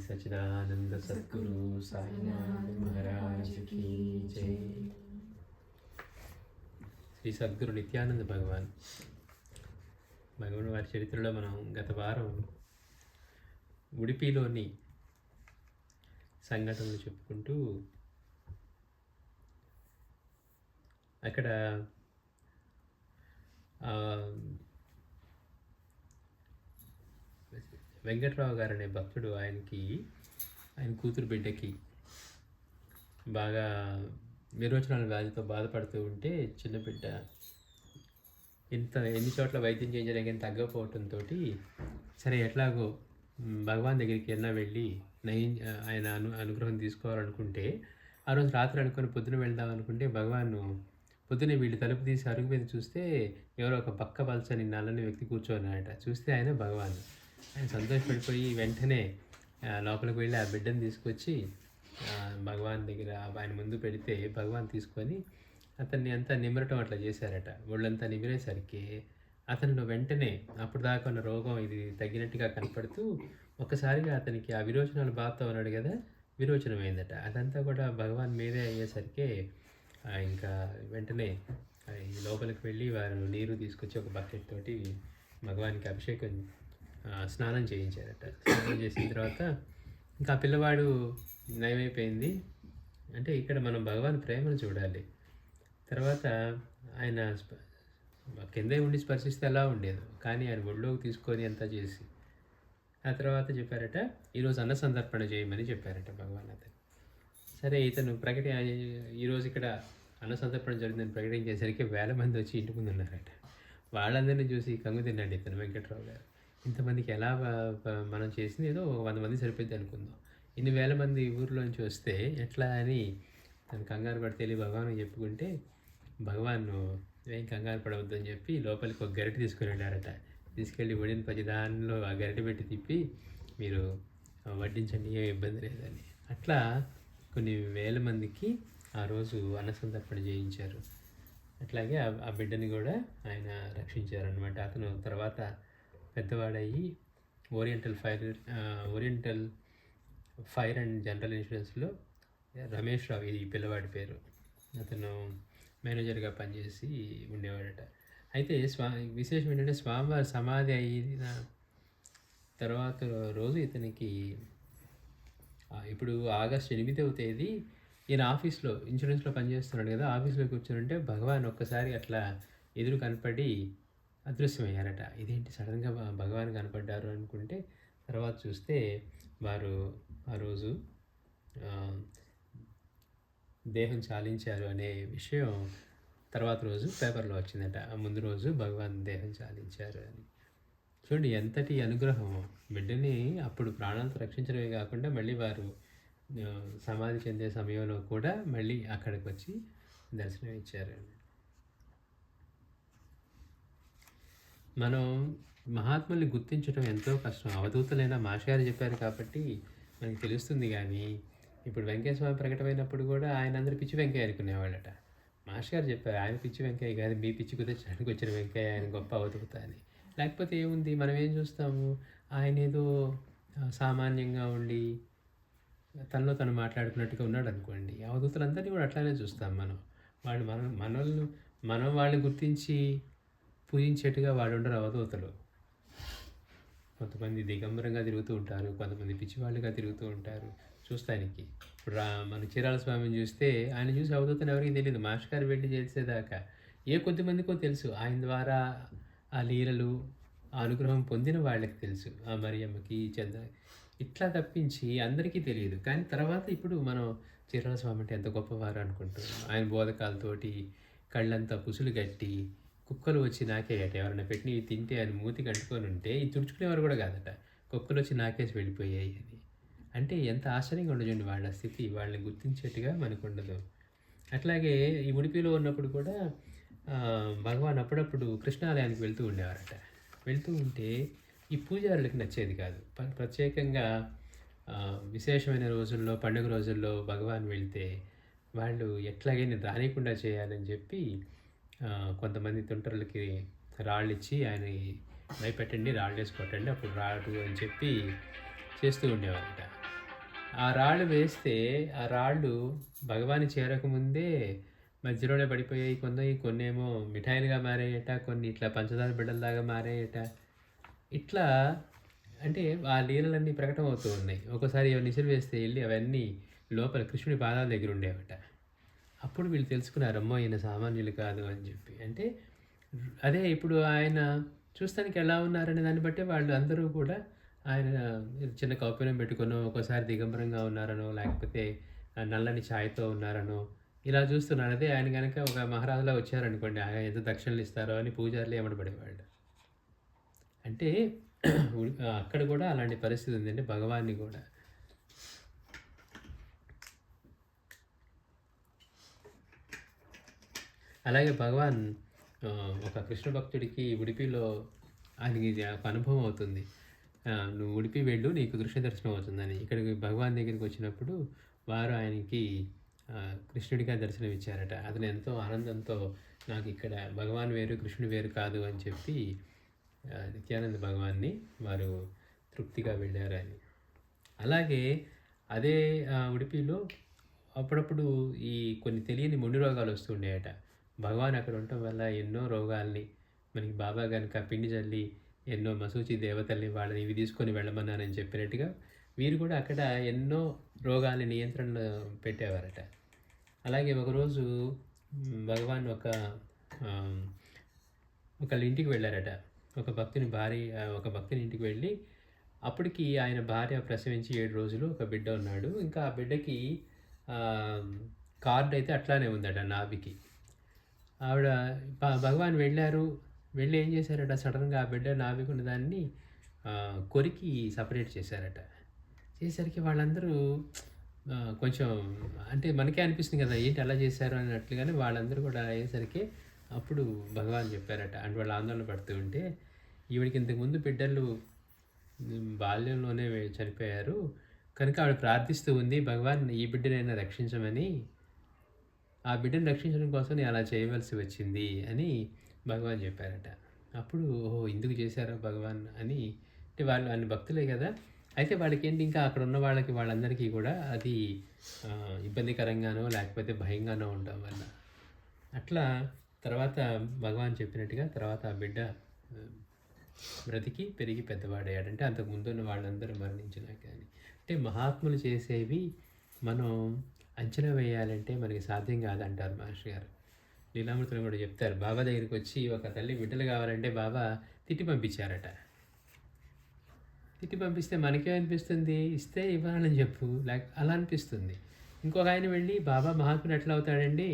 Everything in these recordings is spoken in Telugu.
सच्चिदानंद सद्गुरु साईनाथ महाराज की जय। శ్రీ సద్గురు నిత్యానంద భగవాన్ వారి చరిత్రలో మనం గత వారం ఉడిపిలోని సంఘటనలు చెప్పుకుంటూ అక్కడ వెంకట్రావు గారు అనే భక్తుడు ఆయన కూతురు బిడ్డకి బాగా విరోచనాల వ్యాధితో బాధపడుతూ ఉంటే చిన్న బిడ్డ ఎన్ని చోట్ల వైద్యం చేయించడానికి తగ్గకపోవడంతో సరే ఎట్లాగో భగవాన్ దగ్గరికి అయినా వెళ్ళి ఆయన అనుగ్రహం తీసుకోవాలనుకుంటే ఆ రోజు రాత్రి అనుకుని పొద్దున వెళ్దాం అనుకుంటే భగవాన్ పొద్దునే వీళ్ళు తలుపు తీసి అరుగు మీద చూస్తే ఎవరో ఒక పక్క పలచని నల్లని వ్యక్తి కూర్చోన్నాయట. చూస్తే ఆయన భగవాన్. ఆయన సంతోషపడిపోయి వెంటనే లోపలికి వెళ్ళి ఆ బిడ్డను తీసుకొచ్చి భగవాన్ దగ్గర ఆయన ముందు పెడితే భగవాన్ తీసుకొని అతన్ని అంతా నిమరటం అట్లా చేశారట. ఒళ్ళంతా నిమిరేసరికి అతనిలో వెంటనే అప్పుడు దాకా ఉన్న రోగం ఇది తగ్గినట్టుగా కనపడుతూ ఒక్కసారిగా అతనికి ఆ విరోచనాలు బాధతో ఉన్నాడు కదా, విరోచనమైందట. అదంతా కూడా భగవాన్ మీదే అయ్యేసరికి ఇంకా వెంటనే లోపలికి వెళ్ళి వారు నీరు తీసుకొచ్చి ఒక బకెట్ తోటి భగవానికి అభిషేకం స్నానం చేయించారట. స్నానం చేసిన తర్వాత ఇంకా పిల్లవాడు నయమైపోయింది. అంటే ఇక్కడ మనం భగవాన్ ప్రేమను చూడాలి. తర్వాత ఆయన కిందే ఉండి స్పర్శిస్తే ఎలా ఉండేది, కానీ ఆయన ఒళ్ళోకి తీసుకొని అంతా చేసి ఆ తర్వాత చెప్పారట ఈరోజు అన్న సంతర్పణ చేయమని చెప్పారట భగవాన్. అతను సరే ఇతను ఈరోజు ఇక్కడ అన్న సంతర్పణ జరిగిందని ప్రకటించేసరికి 1000 మంది వచ్చి ఇంటి ముందు ఉన్నారట. వాళ్ళందరినీ చూసి కంగు తిన్నాడు ఇతను వెంకట్రావు గారు. ఇంతమందికి ఎలా మనం చేసింది ఏదో 100 మంది సరిపోద్ది అనుకుందాం, ఇన్ని 1000 మంది ఊర్లోంచి వస్తే ఎట్లా అని తను కంగారు పడితే వెళ్ళి భగవాన్ చెప్పుకుంటే భగవాన్ ఏం కంగారు పడవద్దని చెప్పి లోపలికి ఒక గరిటె తీసుకుని వెళ్ళారట. తీసుకెళ్ళి వడిన 10 దానిలో ఆ గరిటె పెట్టి తిప్పి మీరు వడ్డించండి, ఏ ఇబ్బంది లేదని. అట్లా కొన్ని 1000 మందికి ఆ రోజు అన్నసంతర్పణ చేయించారు. అట్లాగే ఆ బిడ్డని కూడా ఆయన రక్షించారనమాట. అతను తర్వాత పెద్దవాడయ్యి ఓరియంటల్ ఫైర్ అండ్ జనరల్ ఇన్సూరెన్స్లో రమేష్ రావు ఈ పిల్లవాడి పేరు, అతను మేనేజర్గా పనిచేసి ఉండేవాడట. అయితే విశేషం ఏంటంటే స్వామివారి సమాధి అయిన తర్వాత రోజు ఇతనికి ఇప్పుడు ఆగస్టు 8వ తేదీ ఈయన ఆఫీస్లో ఇన్సూరెన్స్లో పనిచేస్తున్నాడు కదా, ఆఫీస్లో కూర్చొని భగవాన్ ఒక్కసారి అట్లా ఎదురు కనపడి అదృశ్యమయ్యారట. ఇదేంటి సడన్గా భగవాన్ కనపడ్డారు అనుకుంటే తర్వాత చూస్తే వారు ఆ రోజు దేహం చాలించారు అనే విషయం తర్వాత రోజు పేపర్లో వచ్చిందట. ముందు రోజు భగవాన్ దేహం చాలించారు అని. చూడండి ఎంతటి అనుగ్రహం. బిడ్డని అప్పుడు ప్రాణాలతో రక్షించడమే కాకుండా మళ్ళీ వారు సమాధి చెందే సమయంలో కూడా మళ్ళీ అక్కడికి వచ్చి దర్శనం ఇచ్చారు. మనం మహాత్ముల్ని గుర్తించడం ఎంతో కష్టం. అవధూతలైన మాస్గారు చెప్పారు కాబట్టి మనకి తెలుస్తుంది. కానీ ఇప్పుడు వెంకయ్యస్వామి ప్రకటమైనప్పుడు కూడా ఆయన అందరూ పిచ్చి వెంకయ్య అనుకునేవాళ్ళట. మాస్గారు చెప్పారు ఆయన పిచ్చి వెంకయ్య కాదు, మీ పిచ్చి కుదిర్చడానికి వచ్చిన వెంకయ్య, ఆయన గొప్ప అవధూత అని. లేకపోతే ఏముంది, మనం ఏం చూస్తాము, ఆయన ఏదో సామాన్యంగా ఉండి తనలో తను మాట్లాడుకున్నట్టుగా ఉన్నాడు అనుకోండి. అవధూతలందరినీ కూడా అట్లానే చూస్తాం మనం. మనం వాళ్ళని గుర్తించి పూజించేట్టుగా వాళ్ళు ఉండరు అవధూతలు. కొంతమంది దిగంబరంగా తిరుగుతూ ఉంటారు, కొంతమంది పిచ్చివాళ్ళుగా తిరుగుతూ ఉంటారు చూస్తానికి. ఇప్పుడు మన చీరాల స్వామిని చూస్తే ఆయన చూసి అవధూతని ఎవరికి తెలియదు. మాస్టర్ వెళ్ళి చేసేదాకా కొద్దిమందికో తెలుసు. ఆయన ద్వారా ఆ లీలలు ఆ అనుగ్రహం పొందిన వాళ్ళకి తెలుసు, ఆ మరియమ్మకి ఇట్లా తప్పించి అందరికీ తెలియదు. కానీ తర్వాత ఇప్పుడు మనం చీరాల స్వామి అంటే ఎంత గొప్పవారు అనుకుంటున్నాం. ఆయన బోధకాలతోటి కళ్ళంతా పుసులు కట్టి కుక్కలు వచ్చి నాకేయట. ఎవరైనా పెట్టి తింటే ఆయన మూతికి అంటుకొని ఉంటే ఈ తుడుచుకునేవారు కూడా కాదట, కుక్కలు వచ్చి నాకేసి వెళ్ళిపోయాయి అని. అంటే ఎంత ఆశ్చర్యంగా ఉండదండి వాళ్ళ స్థితి. వాళ్ళని గుర్తించేట్టుగా మనకు ఉండదు. అట్లాగే ఈ ఉడిపిలో ఉన్నప్పుడు కూడా భగవాన్ అప్పుడప్పుడు కృష్ణాలయానికి వెళ్తూ ఉండేవారట. వెళ్తూ ఉంటే ఈ పూజారులకి నచ్చేది కాదు. ప్రత్యేకంగా విశేషమైన రోజుల్లో, పండుగ రోజుల్లో భగవాన్ వెళ్తే వాళ్ళు ఎట్లాగైనా రానికుండా చేయాలని చెప్పి కొంతమంది తుంటరులకి రాళ్ళు ఇచ్చి ఆయన భయపెట్టండి, రాళ్ళు వేసి కొట్టండి, అప్పుడు రాడు అని చెప్పి చేస్తూ ఉండేవారట. ఆ రాళ్ళు వేస్తే ఆ రాళ్ళు భగవాన్ని చేరకముందే మధ్యలోనే పడిపోయాయి. కొన్నేమో మిఠాయిలుగా మారాయట. కొన్ని ఇట్లా పంచదార బిళ్ళల్లాగా మారాయట. ఇట్లా అంటే ఆ లీలలన్నీ ప్రకటమవుతూ ఉన్నాయి. ఒక్కోసారి ఏమైనా విసిరి వేస్తే ఎళ్లి అవన్నీ లోపల కృష్ణుడి పాదాల దగ్గర ఉండేవట. అప్పుడు వీళ్ళు తెలుసుకున్నారు. అమ్మో! ఈయన సామాన్యులు కాదు అని చెప్పి. అంటే అదే ఇప్పుడు ఆయన చూస్తానికి ఎలా ఉన్నారనే దాన్ని బట్టే వాళ్ళు అందరూ కూడా ఆయన చిన్న కౌపీనం పెట్టుకొనో, ఒక్కోసారి దిగంబరంగా ఉన్నారనో, లేకపోతే నల్లని ఛాయతో ఉన్నారనో ఇలా చూస్తున్నారు. అదే ఆయన గనక ఒక మహారాజులా వచ్చారనుకోండి, ఆయన ఎంత దక్షిణలు ఇస్తారో అని పూజారులు ఎమ్మటపడేవాళ్ళు. అంటే అక్కడ కూడా అలాంటి పరిస్థితి ఉందండి భగవాన్‌ని కూడా. అలాగే భగవాన్ ఒక కృష్ణ భక్తుడికి ఉడిపిలో ఆయనకి ఇది ఒక అనుభవం అవుతుంది. నువ్వు ఉడిపి వెళ్ళు నీకు కృష్ణ దర్శనం అవుతుందని. ఇక్కడికి భగవాన్ దగ్గరికి వచ్చినప్పుడు వారు ఆయనకి కృష్ణుడిగా దర్శనం ఇచ్చారట. అతను ఎంతో ఆనందంతో నాకు ఇక్కడ భగవాన్ వేరు, కృష్ణుడు వేరు కాదు అని చెప్పి నిత్యానంద భగవాన్ని వారు తృప్తిగా వెళ్ళారని. అలాగే అదే ఉడిపిలో అప్పుడప్పుడు ఈ కొన్ని తెలియని మొండి రోగాలు వస్తూ ఉండేయట. భగవాన్ అక్కడ ఉండటం వల్ల ఎన్నో రోగాల్ని మనకి బాబా గనుక పిండి జల్లి ఎన్నో మసూచి దేవతల్ని వాళ్ళని ఇవి తీసుకొని వెళ్ళమన్నారని చెప్పినట్టుగా వీరు కూడా అక్కడ ఎన్నో రోగాల్ని నియంత్రణలో పెట్టేవారట. అలాగే ఒకరోజు భగవాన్ ఒకళ్ళ ఇంటికి వెళ్ళారట. ఒక భక్తుని ఇంటికి వెళ్ళి అప్పటికి ఆయన భార్య ప్రసవించి 7 రోజులు ఒక బిడ్డ ఉన్నాడు. ఇంకా ఆ బిడ్డకి కార్డ్ అయితే అట్లానే ఉందట నాభికి. ఆవిడ భగవాన్ వెళ్ళారు. వెళ్ళి ఏం చేశారట, సడన్‌గా ఆ బిడ్డ నాభికున్న దాన్ని కొరికి సపరేట్ చేశారట. చేసేసరికి వాళ్ళందరూ కొంచెం అంటే మనకే అనిపిస్తుంది కదా! ఏంటి అలా చేశారు అన్నట్లుగానే వాళ్ళందరూ కూడా అయ్యేసరికి అప్పుడు భగవాన్ చెప్పారట. అంటే వాళ్ళు ఆందోళన పడుతూ ఉంటే, ఈవిడికి ఇంతకుముందు బిడ్డలు బాల్యంలోనే చనిపోయారు. కనుక ఆవిడ ప్రార్థిస్తూ ఉంది, భగవాన్ ఈ బిడ్డనైనా రక్షించమని. ఆ బిడ్డను రక్షించడం కోసం నేను అలా చేయవలసి వచ్చింది అని భగవాన్ చెప్పారట. అప్పుడు ఓహో! ఇందుకు చేశారా భగవాన్ అని. అంటే వాళ్ళు ఆయన భక్తులే కదా! అయితే వాళ్ళకేంటి ఇంకా అక్కడ ఉన్న వాళ్ళందరికీ కూడా అది ఇబ్బందికరంగానో లేకపోతే భయంగానో ఉండడం వల్ల. అట్లా తర్వాత భగవాన్ చెప్పినట్టుగా తర్వాత ఆ బిడ్డ బ్రతికి పెరిగి పెద్దవాడయ్యాడు. అంటే అంతకు ముందున్న వాళ్ళందరూ మరణించినా కానీ. అంటే మహాత్ములు చేసేవి మనం అంచనా వేయాలంటే మనకి సాధ్యం కాదంటారు మాస్టర్ గారు. లీలామృతులు కూడా చెప్తారు. బాబా దగ్గరికి వచ్చి ఒక తల్లి బిడ్డలు కావాలంటే బాబా తిట్టి పంపించారట. తిట్టి పంపిస్తే మనకేమనిపిస్తుంది, ఇస్తే ఇవ్వాలని చెప్పు అలా అనిపిస్తుంది. ఇంకొక ఆయన వెళ్ళి బాబా మహాత్ముడు ఎట్లా అవుతాడండి,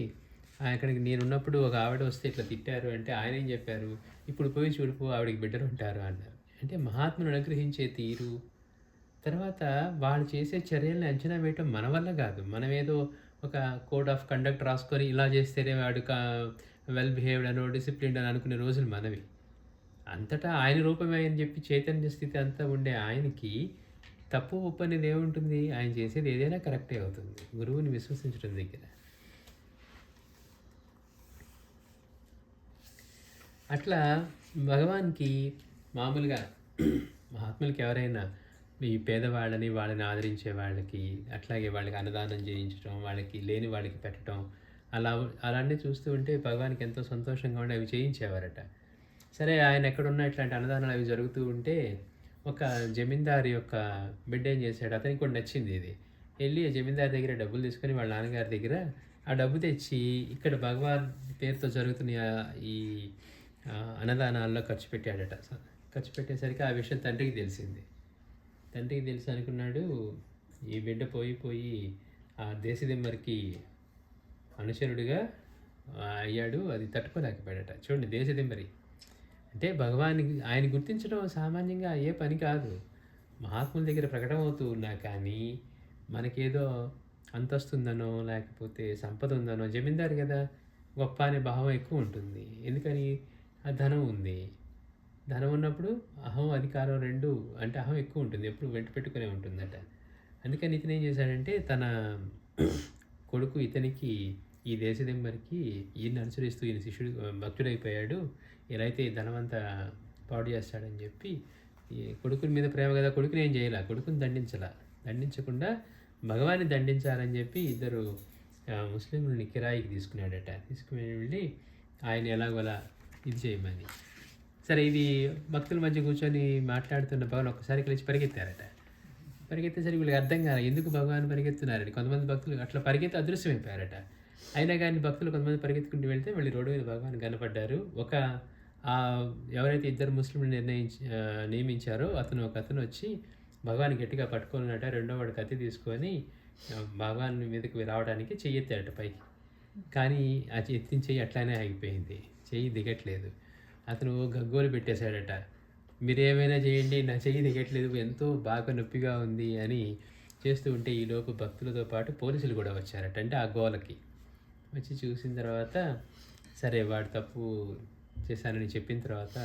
అక్కడికి నేనున్నప్పుడు ఒక ఆవిడ వస్తే ఇట్లా తిట్టారు అంటే ఆయన ఏం చెప్పారు, ఇప్పుడు పోయి చూడుపు ఆవిడకి బిడ్డలు ఉంటారు అన్నారు. అంటే మహాత్మును అనుగ్రహించే తీరు, తర్వాత వాళ్ళు చేసే చర్యల్ని అంచనా వేయటం మన వల్ల కాదు. మనం ఏదో ఒక కోడ్ ఆఫ్ కండక్ట్ రాసుకొని ఇలా చేస్తేనే వాడు వెల్ బిహేవ్డ్ అనో డిసిప్లిన్డ్ అని అనుకునే రోజులు మనవి. అంతటా ఆయన రూపమే అని చెప్పి చైతన్య స్థితి అంతా ఉండే ఆయనకి తప్పు ఒప్పు అనేది ఏముంటుంది, ఆయన చేసేది ఏదైనా కరెక్టే అవుతుంది గురువుని విశ్వసించడం దగ్గర. అట్లా భగవాన్కి మామూలుగా మహాత్ములకి ఎవరైనా ఈ పేదవాళ్ళని వాళ్ళని ఆదరించే వాళ్ళకి, అట్లాగే వాళ్ళకి అన్నదానం చేయించడం, వాళ్ళకి లేని వాళ్ళకి పెట్టడం, అలాంటివి చూస్తూ ఉంటే భగవాన్కి ఎంతో సంతోషంగా ఉండి అవి చేయించేవారట. సరే ఆయన ఎక్కడున్నా ఇట్లాంటి అన్నదానాలు అవి జరుగుతూ ఉంటే ఒక జమీందారు యొక్క బిడ్డ ఏం చేశాడు, అతనికి కూడా నచ్చింది ఇది. వెళ్ళి ఆ జమీందారు దగ్గర డబ్బులు తీసుకొని వాళ్ళ నాన్నగారి దగ్గర ఆ డబ్బు తెచ్చి ఇక్కడ భగవాన్ పేరుతో జరుగుతున్న ఈ అన్నదానాల్లో ఖర్చు పెట్టాడట. ఖర్చు పెట్టేసరికి ఆ విషయం తండ్రికి తెలిసింది. తండ్రికి తెలిసి అనుకున్నాడు, ఈ బిడ్డ పోయి ఆ దేశదిమ్మరికి అనుచరుడిగా అయ్యాడు, అది తట్టుకోలేకపోయాడట. చూడండి దేశదిమ్మరి అంటే భగవానికి ఆయన గుర్తించడం సామాన్యంగా అయ్యే పని కాదు. మహాత్ముల దగ్గర ప్రకటమవుతూ ఉన్నా కానీ మనకేదో అంతస్తుందనో లేకపోతే సంపద ఉందనో, జమీందారు కదా గొప్ప అనే భావం ఎక్కువ ఉంటుంది. ఎందుకని ఆ ధనం ఉంది. ధనం ఉన్నప్పుడు అహం అధికారం రెండు అంటే అహం ఎక్కువ ఉంటుంది, ఎప్పుడు వెంట పెట్టుకునే ఉంటుందట. అందుకని ఇతను ఏం చేశాడంటే తన కొడుకు ఇతనికి ఈ దేశదిమ్మరికి ఈయన్ని అనుసరిస్తూ ఈయన శిష్యుడు భక్తుడైపోయాడు, ఇలా అయితే ధనవంతా పాడు చేస్తాడని చెప్పి ఈ కొడుకుని మీద ప్రేమ కదా, కొడుకుని ఏం చేయాల, కొడుకుని దండించకుండా భగవాన్ని దండించాలని చెప్పి ఇద్దరు ముస్లింలని కిరాయికి తీసుకున్నాడట. తీసుకుని వెళ్ళి ఆయన ఎలాగోలా ఇది చేయమని. సరే ఇది భక్తుల మధ్య కూర్చొని మాట్లాడుతున్న భగవాన్ ఒక్కసారి కలిసి పరిగెత్తారట. పరిగెత్తేసరికి వీళ్ళకి అర్థం కాదు ఎందుకు భగవాన్ పరిగెత్తున్నారని. కొంతమంది భక్తులు అట్లా పరిగెత్తి అదృశ్యమైపోయారట. అయినా కానీ భక్తులు కొంతమంది పరిగెత్తుకుంటూ వెళ్తే మళ్ళీ రోడ్డు మీద భగవాన్ కనపడ్డారు. ఎవరైతే ఇద్దరు ముస్లింలు నియమించారో ఒక అతను వచ్చి భగవాన్ గట్టిగా పట్టుకున్నట. రెండో వాడు కత్తి తీసుకొని భగవాన్ మీదకి రావడానికి చెయ్యి ఎత్తాడట పైకి. కానీ ఆ ఎత్తిన చెయ్యి అట్లానే ఆగిపోయింది, చెయ్యి దిగట్లేదు. అతను గగ్గోలు పెట్టేశాడట, మీరేమైనా చేయండి నా చెయ్యి దిగట్లేదు, ఎంతో బాగా నొప్పిగా ఉంది అని చేస్తూ ఉంటే ఈలోపు భక్తులతో పాటు పోలీసులు కూడా వచ్చారట. అంటే ఆ గోలకి వచ్చి చూసిన తర్వాత సరే వాడు తప్పు చేశానని చెప్పిన తర్వాత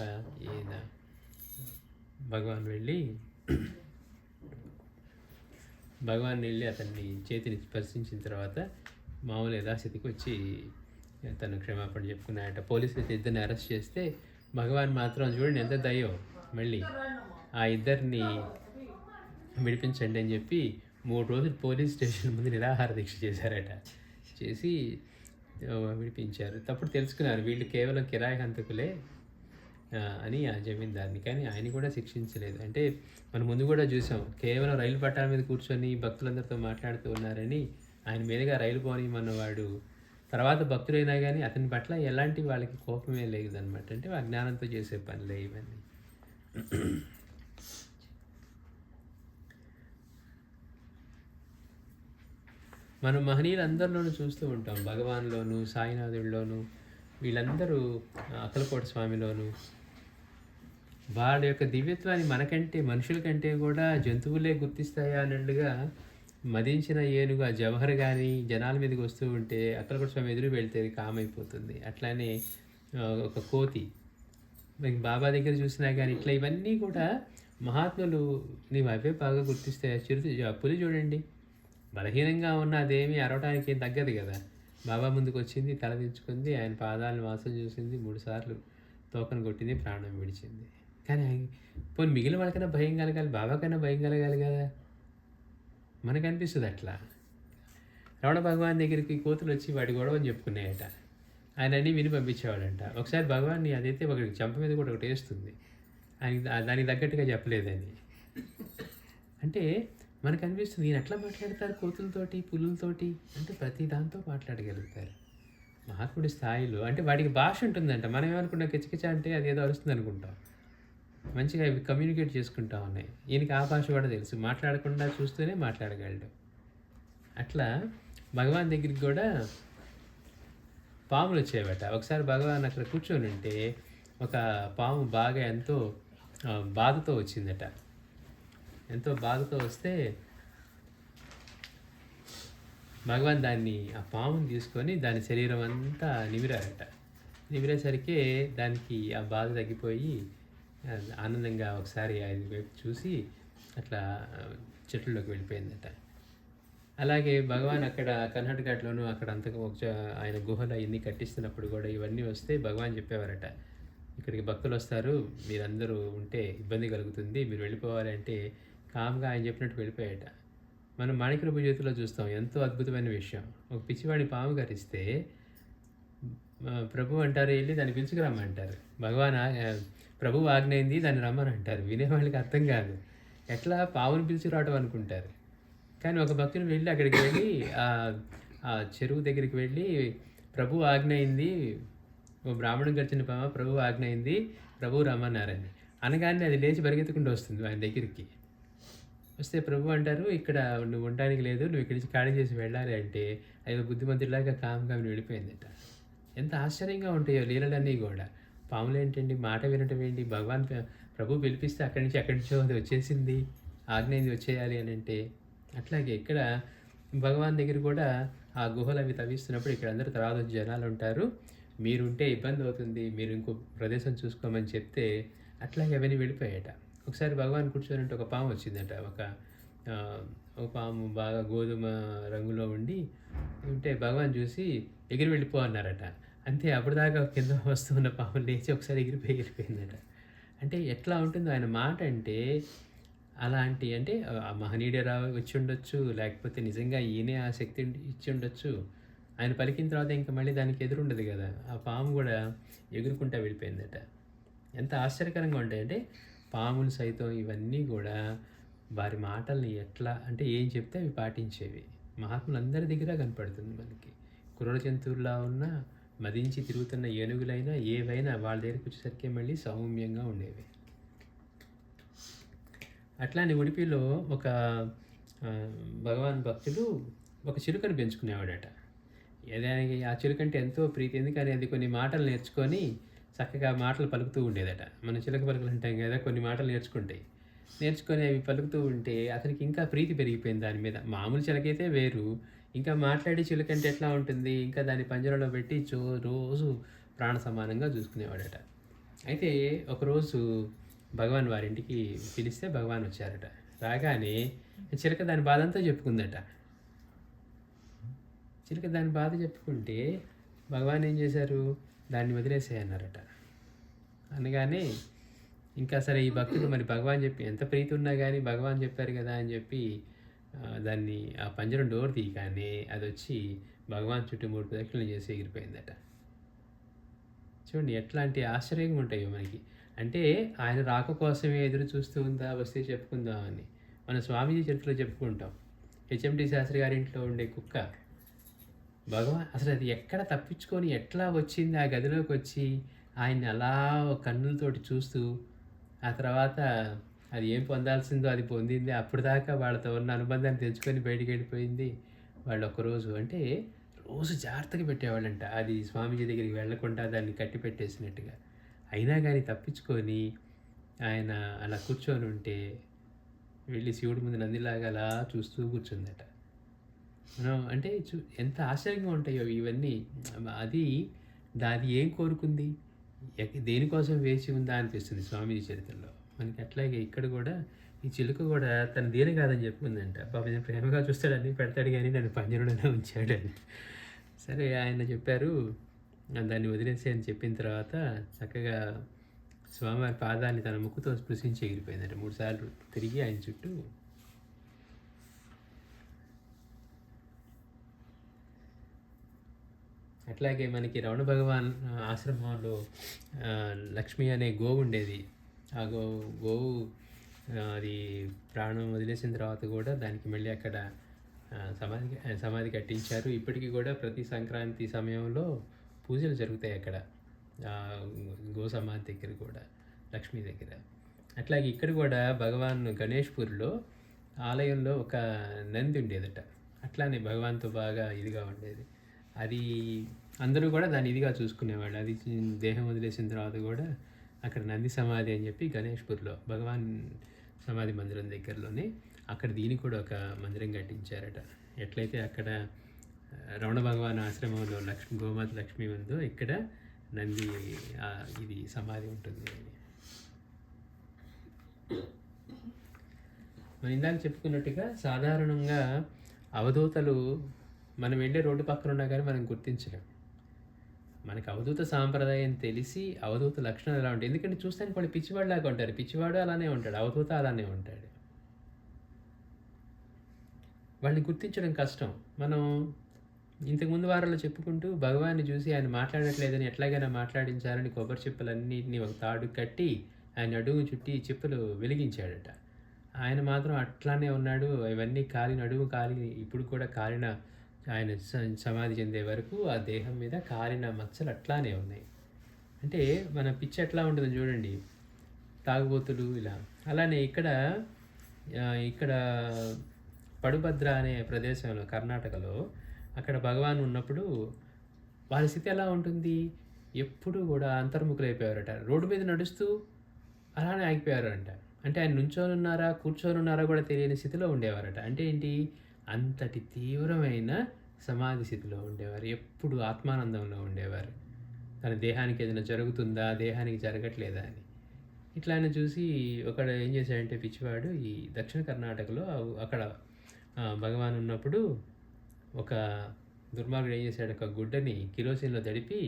ఈయన భగవాన్ వెళ్ళి అతన్ని చేతిని స్పర్శించిన తర్వాత మామూలు యథాస్థితికి వచ్చి తను క్షమాపణ చెప్పుకున్నాడట. పోలీసులు అయితే ఇద్దరిని అరెస్ట్ చేస్తే భగవాన్ మాత్రం చూడండి ఎంత దయ్యం, మళ్ళీ ఆ ఇద్దరిని విడిపించండి అని చెప్పి 3 రోజులు పోలీస్ స్టేషన్ ముందు నిరాహార దీక్ష చేశారట. చేసి విడిపించారు. తప్పుడు తెలుసుకున్నారు వీళ్ళు కేవలం కిరాయి హంతకులే అని ఆ జమీందార్ని. కానీ ఆయన కూడా శిక్షించలేదు. అంటే మనం ముందు కూడా చూసాం, కేవలం రైలు పట్టాల మీద కూర్చొని భక్తులందరితో మాట్లాడుతూ ఉన్నారని ఆయన మీదుగా రైలు పోనిమన్నవాడు తర్వాత భక్తులైనా కానీ అతని పట్ల ఎలాంటి వాళ్ళకి కోపమే లేదనమాట. అంటే అజ్ఞానంతో చేసే పనులే ఇవన్నీ. మనం మహనీయులందరిలోనూ చూస్తూ ఉంటాం, భగవాన్లోను, సాయినాథుడిలోను, వీళ్ళందరూ అక్కలకోట స్వామిలోను వాడి యొక్క దివ్యత్వాన్ని మనకంటే మనుషుల కంటే కూడా జంతువులే గుర్తిస్తాయా అన్నట్టుగా మదించిన ఏనుగు ఆ జవహర్ కానీ జనాల మీదకి వస్తూ ఉంటే అక్కలకోట స్వామి ఎదురు వెళ్తే కామైపోతుంది. అట్లానే ఒక కోతి బాబా దగ్గర చూసినా కానీ ఇట్లా ఇవన్నీ కూడా మహాత్ములు నీవు అవే బాగా గుర్తిస్తాయి. పులి చూడండి, బలహీనంగా ఉన్న అదేమీ అరవటానికి ఏం తగ్గదు కదా. బాబా ముందుకు వచ్చింది, తల దించుకుంది, ఆయన పాదాలను వాసన చూసింది, 3 సార్లు తోకను కొట్టింది, ప్రాణం విడిచింది. కానీ పోనీ మిగిలిన వాళ్ళకైనా భయం కలగాలి, బాబా కన్నా భయం కలగాలి కదా. మనకు అనిపిస్తుంది అట్లా. రమణ భగవాన్ దగ్గరికి కోతులు వచ్చి వాడి గొడవని చెప్పుకున్నాయట. ఆయన అన్నీ విని పంపించేవాడంట. ఒకసారి భగవాన్ని అదైతే ఒకటి చెంప మీద కూడా ఒకటి వేస్తుంది, ఆయన దానికి తగ్గట్టుగా చెప్పలేదని. అంటే మనకు అనిపిస్తుంది ఈయన ఎట్లా మాట్లాడతారు కోతులతోటి, పులులతోటి, అంటే ప్రతి దాంతో మాట్లాడగలుగుతారు మహాత్ముడి స్థాయిలో. అంటే వాడికి భాష ఉంటుందంట. మనం ఏమనుకుంటాం కిచకిచ అంటే అది ఏదో అరుస్తుంది అనుకుంటాం, మంచిగా ఇవి కమ్యూనికేట్ చేసుకుంటా ఉన్నాయి. ఈయనకి ఆ భాష కూడా తెలుసు, మాట్లాడకుండా చూస్తూనే మాట్లాడగలడు. అట్లా భగవాన్ దగ్గరికి కూడా పాములు వచ్చేవట. ఒకసారి భగవాన్ అక్కడ కూర్చొని ఉంటే ఒక పాము బాగా ఎంతో బాధతో వచ్చిందట. ఎంతో బాధతో వస్తే భగవాన్ ఆ పాముని తీసుకొని దాని శరీరం అంతా నిమిరారట. నిమిరేసరికి దానికి ఆ బాధ తగ్గిపోయి ఆనందంగా ఒకసారి ఆయన వైపు చూసి అట్లా చెట్లలోకి వెళ్ళిపోయిందట. అలాగే భగవాన్ అక్కడ కర్ణాటకలోనూ అక్కడ అంతగా ఆయన గుహలు అవన్నీ కట్టిస్తున్నప్పుడు కూడా ఇవన్నీ వస్తే భగవాన్ చెప్పేవారట, ఇక్కడికి భక్తులు వస్తారు, మీరందరూ ఉంటే ఇబ్బంది కలుగుతుంది, మీరు వెళ్ళిపోవాలి అంటే కామ్గా ఆయన చెప్పినట్టు వెళ్ళిపోయాట. మనం మాణిక్యప్రభు చేతిలో చూస్తాం, ఎంతో అద్భుతమైన విషయం. ఒక పిచ్చివాడిని పాము కరిస్తే ప్రభు అంటారు వెళ్ళి దాన్ని పిలుచుకురమ్మంటారు. భగవాన్ ప్రభు ఆజ్ఞైంది దాన్ని రమ్మని అంటారు. వినేవాళ్ళకి అర్థం కాదు, ఎట్లా పావును పిలుచుకురావటం అనుకుంటారు. కానీ ఒక భక్తుని వెళ్ళి అక్కడికి వెళ్ళి ఆ చెరువు దగ్గరికి వెళ్ళి ప్రభు ఆజ్ఞైంది, ఓ బ్రాహ్మణం గడిచిన పామ ప్రభు ఆజ్ఞైంది, ప్రభు రమ్మన్నారని అనగానే అది లేచి పరిగెత్తుకుంటూ వస్తుంది ఆయన దగ్గరికి. వస్తే ప్రభు అంటారు, ఇక్కడ నువ్వు ఉండడానికి లేదు, నువ్వు ఇక్కడి నుంచి ఖాళీ చేసి వెళ్ళాలి అంటే అది బుద్ధిమంతుడిలాగా కామ్గా వెళ్ళిపోయిందట. ఎంత ఆశ్చర్యంగా ఉంటాయో లీలలన్నీ కూడా. పాములు ఏంటండి, మాట వినటం ఏంటి, భగవాన్ ప్రభు పిలిపిస్తే అక్కడి నుంచో అది వచ్చేసింది, ఆజ్ఞైంది వచ్చేయాలి అని అంటే. అట్లాగే ఇక్కడ భగవాన్ దగ్గర కూడా ఆ గుహలు అవి తవ్విస్తున్నప్పుడు ఇక్కడ అందరూ తర్వాత జనాలు ఉంటారు, మీరుంటే ఇబ్బంది అవుతుంది, మీరు ఇంకో ప్రదేశం చూసుకోమని చెప్తే అట్లాగే అవన్నీ వెళ్ళిపోయాట. ఒకసారి భగవాన్ కూర్చొని ఉంటే ఒక పాము వచ్చిందట. ఒక పాము బాగా గోధుమ రంగులో ఉంటే భగవాన్ చూసి ఎగిరి వెళ్ళిపో అన్నారట. అంతే, అప్పటిదాకా కింద వస్తున్న పాము లేచి ఒకసారి ఎగిరిపోయిందట. అంటే ఎట్లా ఉంటుందో ఆయన మాట అంటే అలాంటి అంటే ఆ మహనీయుడే వచ్చి ఉండొచ్చు, లేకపోతే నిజంగా ఈయనే ఆ శక్తి ఇచ్చి ఉండొచ్చు. ఆయన పలికిన తర్వాత ఇంక మళ్ళీ దానికి ఎదురుండదు గదా! ఆ పాము గూడా ఎగురుకుంటా వెళ్ళిపోయిందట. ఎంత ఆశ్చర్యకరంగా ఉంటాయంటే, పాములు సైతం ఇవన్నీ గూడా వారి మాటల్ని ఎట్లా అంటే ఏం చెప్తే అవి పాటించేవి. మహాత్ములందరి దగ్గర కనపడుతుంది మనకి. క్రూర జంతువుల్లా ఉన్నా, మదించి తిరుగుతున్న ఏనుగులైనా, ఏవైనా వాళ్ళ దగ్గరికొచ్చేసరికి మళ్ళీ సౌమ్యంగా ఉండేవి. అట్లానే ఉడిపిలో ఒక భగవాన్ భక్తుడు ఒక చిలుకను పెంచుకునేవాడట. దానికి ఆ చిలుకంటే ఎంతో ప్రీతి. ఎందుకని అది కొన్ని మాటలు నేర్చుకొని చక్కగా మాటలు పలుకుతూ ఉండేదట. మనం చిలక పలుకులు అంటాం కదా, కొన్ని మాటలు నేర్చుకుంటాయి. నేర్చుకొని అవి పలుకుతూ ఉంటే అతనికి ఇంకా ప్రీతి పెరిగిపోయింది దాని మీద. మామూలు చిలకైతే వేరు. ఇంకా మాట్లాడే చిలుకంటే ఎట్లా ఉంటుంది, ఇంకా దాన్ని పంజరంలో పెట్టి రోజు ప్రాణ సమానంగా చూసుకునేవాడట. అయితే ఒకరోజు భగవాన్ వారింటికి పిలిస్తే భగవాన్ వచ్చారట. రాగానే చిలక దాని బాధంతా చెప్పుకుందట. చిలక దాని బాధ చెప్పుకుంటే భగవాన్ ఏం చేశారు, దాన్ని వదిలేసేయన్నారట. అనగానే ఇంకా సరే ఈ భక్తుడు మరి భగవాన్ చెప్పి ఎంత ప్రీతి ఉన్నా కానీ భగవాన్ చెప్పారు కదా అని చెప్పి దాన్ని ఆ పంజరం డోర్ తీయగానే అది వచ్చి భగవాన్ చుట్టూ 3 ప్రదక్షిణలు చేసి ఎగిరిపోయిందట. చూడండి ఎట్లాంటి ఆశ్చర్యంగా ఉంటాయో మనకి. అంటే ఆయన రాక కోసమే ఎదురు చూస్తూ ఉందా, వస్తే చెప్పుకుందామని. మన స్వామీజీ చరిత్రలో చెప్పుకుంటాం. హెచ్ఎండి శాస్త్రి గారి ఇంట్లో ఉండే కుక్క భగవాన్ అసలు అది ఎక్కడ తప్పించుకొని ఎట్లా వచ్చింది ఆ గదిలోకి వచ్చి ఆయన్ని అలా కన్నులతోటి చూస్తూ, ఆ తర్వాత అది ఏం పొందాల్సిందో అది పొందింది. అప్పుడు దాకా వాళ్ళతో ఉన్న అనుబంధాన్ని తెంచుకొని బయటికి వెళ్ళిపోయింది. వాళ్ళు ఒకరోజు అంటే రోజు జాగ్రత్తగా పెట్టేవాళ్ళంట. అది స్వామీజీ దగ్గరికి వెళ్ళకుండా దాన్ని కట్టి పెట్టేసినట్టుగా. అయినా కానీ తప్పించుకొని ఆయన అలా కూర్చొని ఉంటే వెళ్ళి శివుడి ముందు నందిలాగా అలా చూస్తూ కూర్చుందట. మనం అంటే ఎంత ఆశ్చర్యంగా ఉంటాయో ఇవన్నీ. అది దాది ఏం కోరుకుంది, దేనికోసం వేచి ఉందా అనిపిస్తుంది స్వామీజీ చరిత్రలో మనకి. అట్లాగే ఇక్కడ కూడా ఈ చిలుక కూడా తన దీని కాదని చెప్పుకుందంట. బాబు నేను ప్రేమగా చూస్తాడని పెడతాడు కానీ నన్ను పంజరంలోనే ఉంచాడని. సరే ఆయన చెప్పారు దాన్ని వదిలేసి అని చెప్పిన తర్వాత చక్కగా స్వామివారి పాదాన్ని తన ముక్కుతో స్పృశించి ఎగిరిపోయిందంట. 3 సార్లు తిరిగి ఆయన చుట్టూ. అట్లాగే మనకి రమణ భగవాన్ ఆశ్రమంలో లక్ష్మి అనే గోవు ఉండేది. ఆ గోవు అది ప్రాణం వదిలేసిన తర్వాత కూడా దానికి మళ్ళీ అక్కడ సమాధి కట్టించారు. ఇప్పటికీ కూడా ప్రతి సంక్రాంతి సమయంలో పూజలు జరుగుతాయి అక్కడ గో సమాధి దగ్గర కూడా, లక్ష్మీ దగ్గర. అట్లాగే ఇక్కడ కూడా భగవాన్ గణేష్పూర్లో ఆలయంలో ఒక నంది ఉండేదట. అట్లానే భగవాన్తో బాగా ఇదిగా ఉండేది. అది అందరూ కూడా దాన్ని ఇదిగా చూసుకునేవాళ్ళు. అది దేహం వదిలేసిన తర్వాత కూడా అక్కడ నంది సమాధి అని చెప్పి గణేష్పూర్లో భగవాన్ సమాధి మందిరం దగ్గరలోనే అక్కడ దీనికి కూడా ఒక మందిరం కట్టించారట. ఎట్లయితే అక్కడ రమణ భగవాన్ ఆశ్రమంలో గోమాత లక్ష్మి ఉందో ఇక్కడ నంది ఇది సమాధి ఉంటుంది అని. మనం ఇందాక చెప్పుకున్నట్టుగా సాధారణంగా అవధూతలు మనం వెళ్ళే రోడ్డు పక్కన ఉన్నా కానీ మనం గుర్తించలేం. మనకి అవధూత సాంప్రదాయం తెలిసి అవధూత లక్షణాలు ఎలా ఉంటాయి. ఎందుకంటే చూస్తానికి వాళ్ళు పిచ్చివాడిలాగా ఉంటారు. పిచ్చివాడు అలానే ఉంటాడు, అవధూత అలానే ఉంటాడు. వాళ్ళని గుర్తించడం కష్టం. మనం ఇంతకుముందు వారాల్లో చెప్పుకుంటూ భగవాన్ని చూసి ఆయన మాట్లాడట్లేదని ఎట్లాగైనా మాట్లాడించాలని కొబ్బరి చిప్పలన్నింటినీ ఒక తాడు కట్టి ఆయన అడుగు చుట్టి చిప్పలు వెలిగించాడట. ఆయన మాత్రం అట్లానే ఉన్నాడు. ఇవన్నీ కాలిన అడుగు ఇప్పుడు కూడా కాలిన ఆయన సమాధి చెందే వరకు ఆ దేహం మీద కాలిన మచ్చలు అట్లానే ఉన్నాయి. అంటే మన పిచ్చి ఎట్లా ఉంటుందో చూడండి, తాగుబోతులు ఇలా. అలానే ఇక్కడ పడుభద్ర అనే ప్రదేశంలో కర్ణాటకలో అక్కడ భగవాన్ ఉన్నప్పుడు వారి స్థితి ఎలా ఉంటుంది, ఎప్పుడు కూడా అంతర్ముఖులైపోయారట. రోడ్డు మీద నడుస్తూ అలానే ఆగిపోయారంట. అంటే ఆయన నుంచొని ఉన్నారా కూర్చొని ఉన్నారా కూడా తెలియని స్థితిలో ఉండేవారట. అంటే ఏంటి, అంతటి తీవ్రమైన సమాధి స్థితిలో ఉండేవారు. ఎప్పుడు ఆత్మానందంలో ఉండేవారు. తన దేహానికి ఏదైనా జరుగుతుందా, దేహానికి జరగట్లేదా అని. ఇట్లా ఆయన చూసి ఒకడు ఏం చేశాడంటే పిచ్చివాడు, ఈ దక్షిణ కర్ణాటకలో అక్కడ భగవాన్ ఉన్నప్పుడు ఒక దుర్మార్గుడు ఏం చేశాడు, ఒక గుడ్డని కిరోసిన్లో తడిపి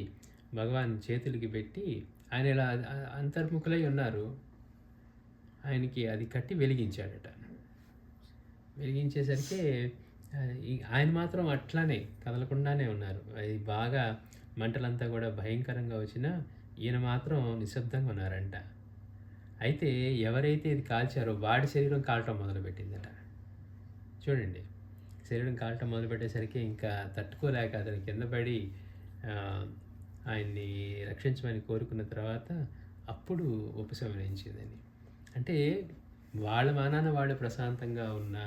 భగవాన్ చేతులకి పెట్టి ఆయన ఇలా అంతర్ముఖులై ఉన్నారు. ఆయనకి అది కట్టి వెలిగించాడట. వెలిగించేసరికి ఆయన మాత్రం అట్లానే కదలకుండానే ఉన్నారు. అది బాగా మంటలంతా కూడా భయంకరంగా వచ్చినా ఈయన మాత్రం నిశ్శబ్దంగా ఉన్నారంట. అయితే ఎవరైతే ఇది కాల్చారో వాడి శరీరం కాలటం మొదలుపెట్టిందట. చూడండి, శరీరం కాలటం మొదలుపెట్టేసరికి ఇంకా తట్టుకోలేక అతను కింద పడి ఆయన్ని రక్షించమని కోరుకున్న తర్వాత అప్పుడు ఉపశమనించిందని. అంటే వాళ్ళ మానాన వాళ్ళు ప్రశాంతంగా ఉన్న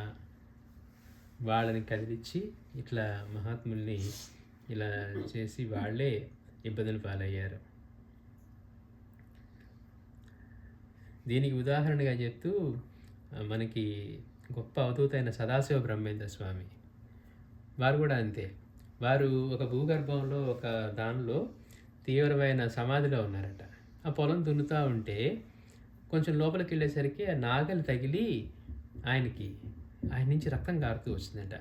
వాళ్ళని కదిలిచ్చి ఇట్లా మహాత్ముల్ని ఇలా చేసి వాళ్ళే ఇబ్బందులు పాలయ్యారు. దీనికి ఉదాహరణగా చెప్తూ మనకి గొప్ప అవధూతైన సదాశివ బ్రహ్మేంద్ర స్వామి వారు కూడా అంతే. వారు ఒక భూగర్భంలో ఒక దానిలో తీవ్రమైన సమాధిలో ఉన్నారట. ఆ పొలం దున్నుతూ ఉంటే కొంచెం లోపలికి వెళ్ళేసరికి ఆ నాగలి తగిలి ఆయన నుంచి రక్తం కారుతూ వచ్చిందట.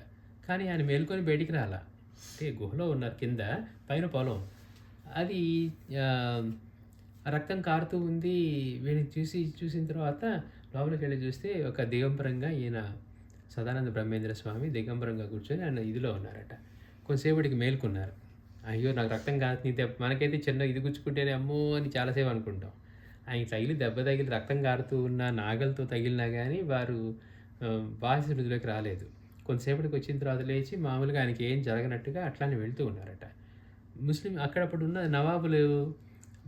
కానీ ఆయన మేలుకొని బయటికి రాలా. అంటే గుహలో ఉన్నారు, కింద పైన పొలం. అది రక్తం కారుతూ ఉంది. వీడిని చూసిన తర్వాత లోపలికి వెళ్ళి చూస్తే ఒక దిగంబరంగా ఈయన సదానంద బ్రహ్మేంద్ర స్వామి దిగంబరంగా కూర్చొని ఆయన ఇదిలో ఉన్నారట. కొంతసేపటికి మేల్కొన్నారు. అయ్యో నాకు రక్తం కారుతుంది, మనకైతే చిన్న ఇది గుచ్చుకుంటేనే అమ్మో అని చాలాసేపు అనుకుంటాం. ఆయన దెబ్బ తగిలి రక్తం కారుతూ ఉన్న నాగలతో తగిలినా కానీ వారు బాహ్య వృద్ధిలోకి రాలేదు. కొంతసేపటికి వచ్చిన తర్వాత లేచి మామూలుగా ఆయనకి ఏం జరగనట్టుగా అట్లానే వెళ్తూ ఉన్నారట. అక్కడప్పుడు ఉన్న నవాబులు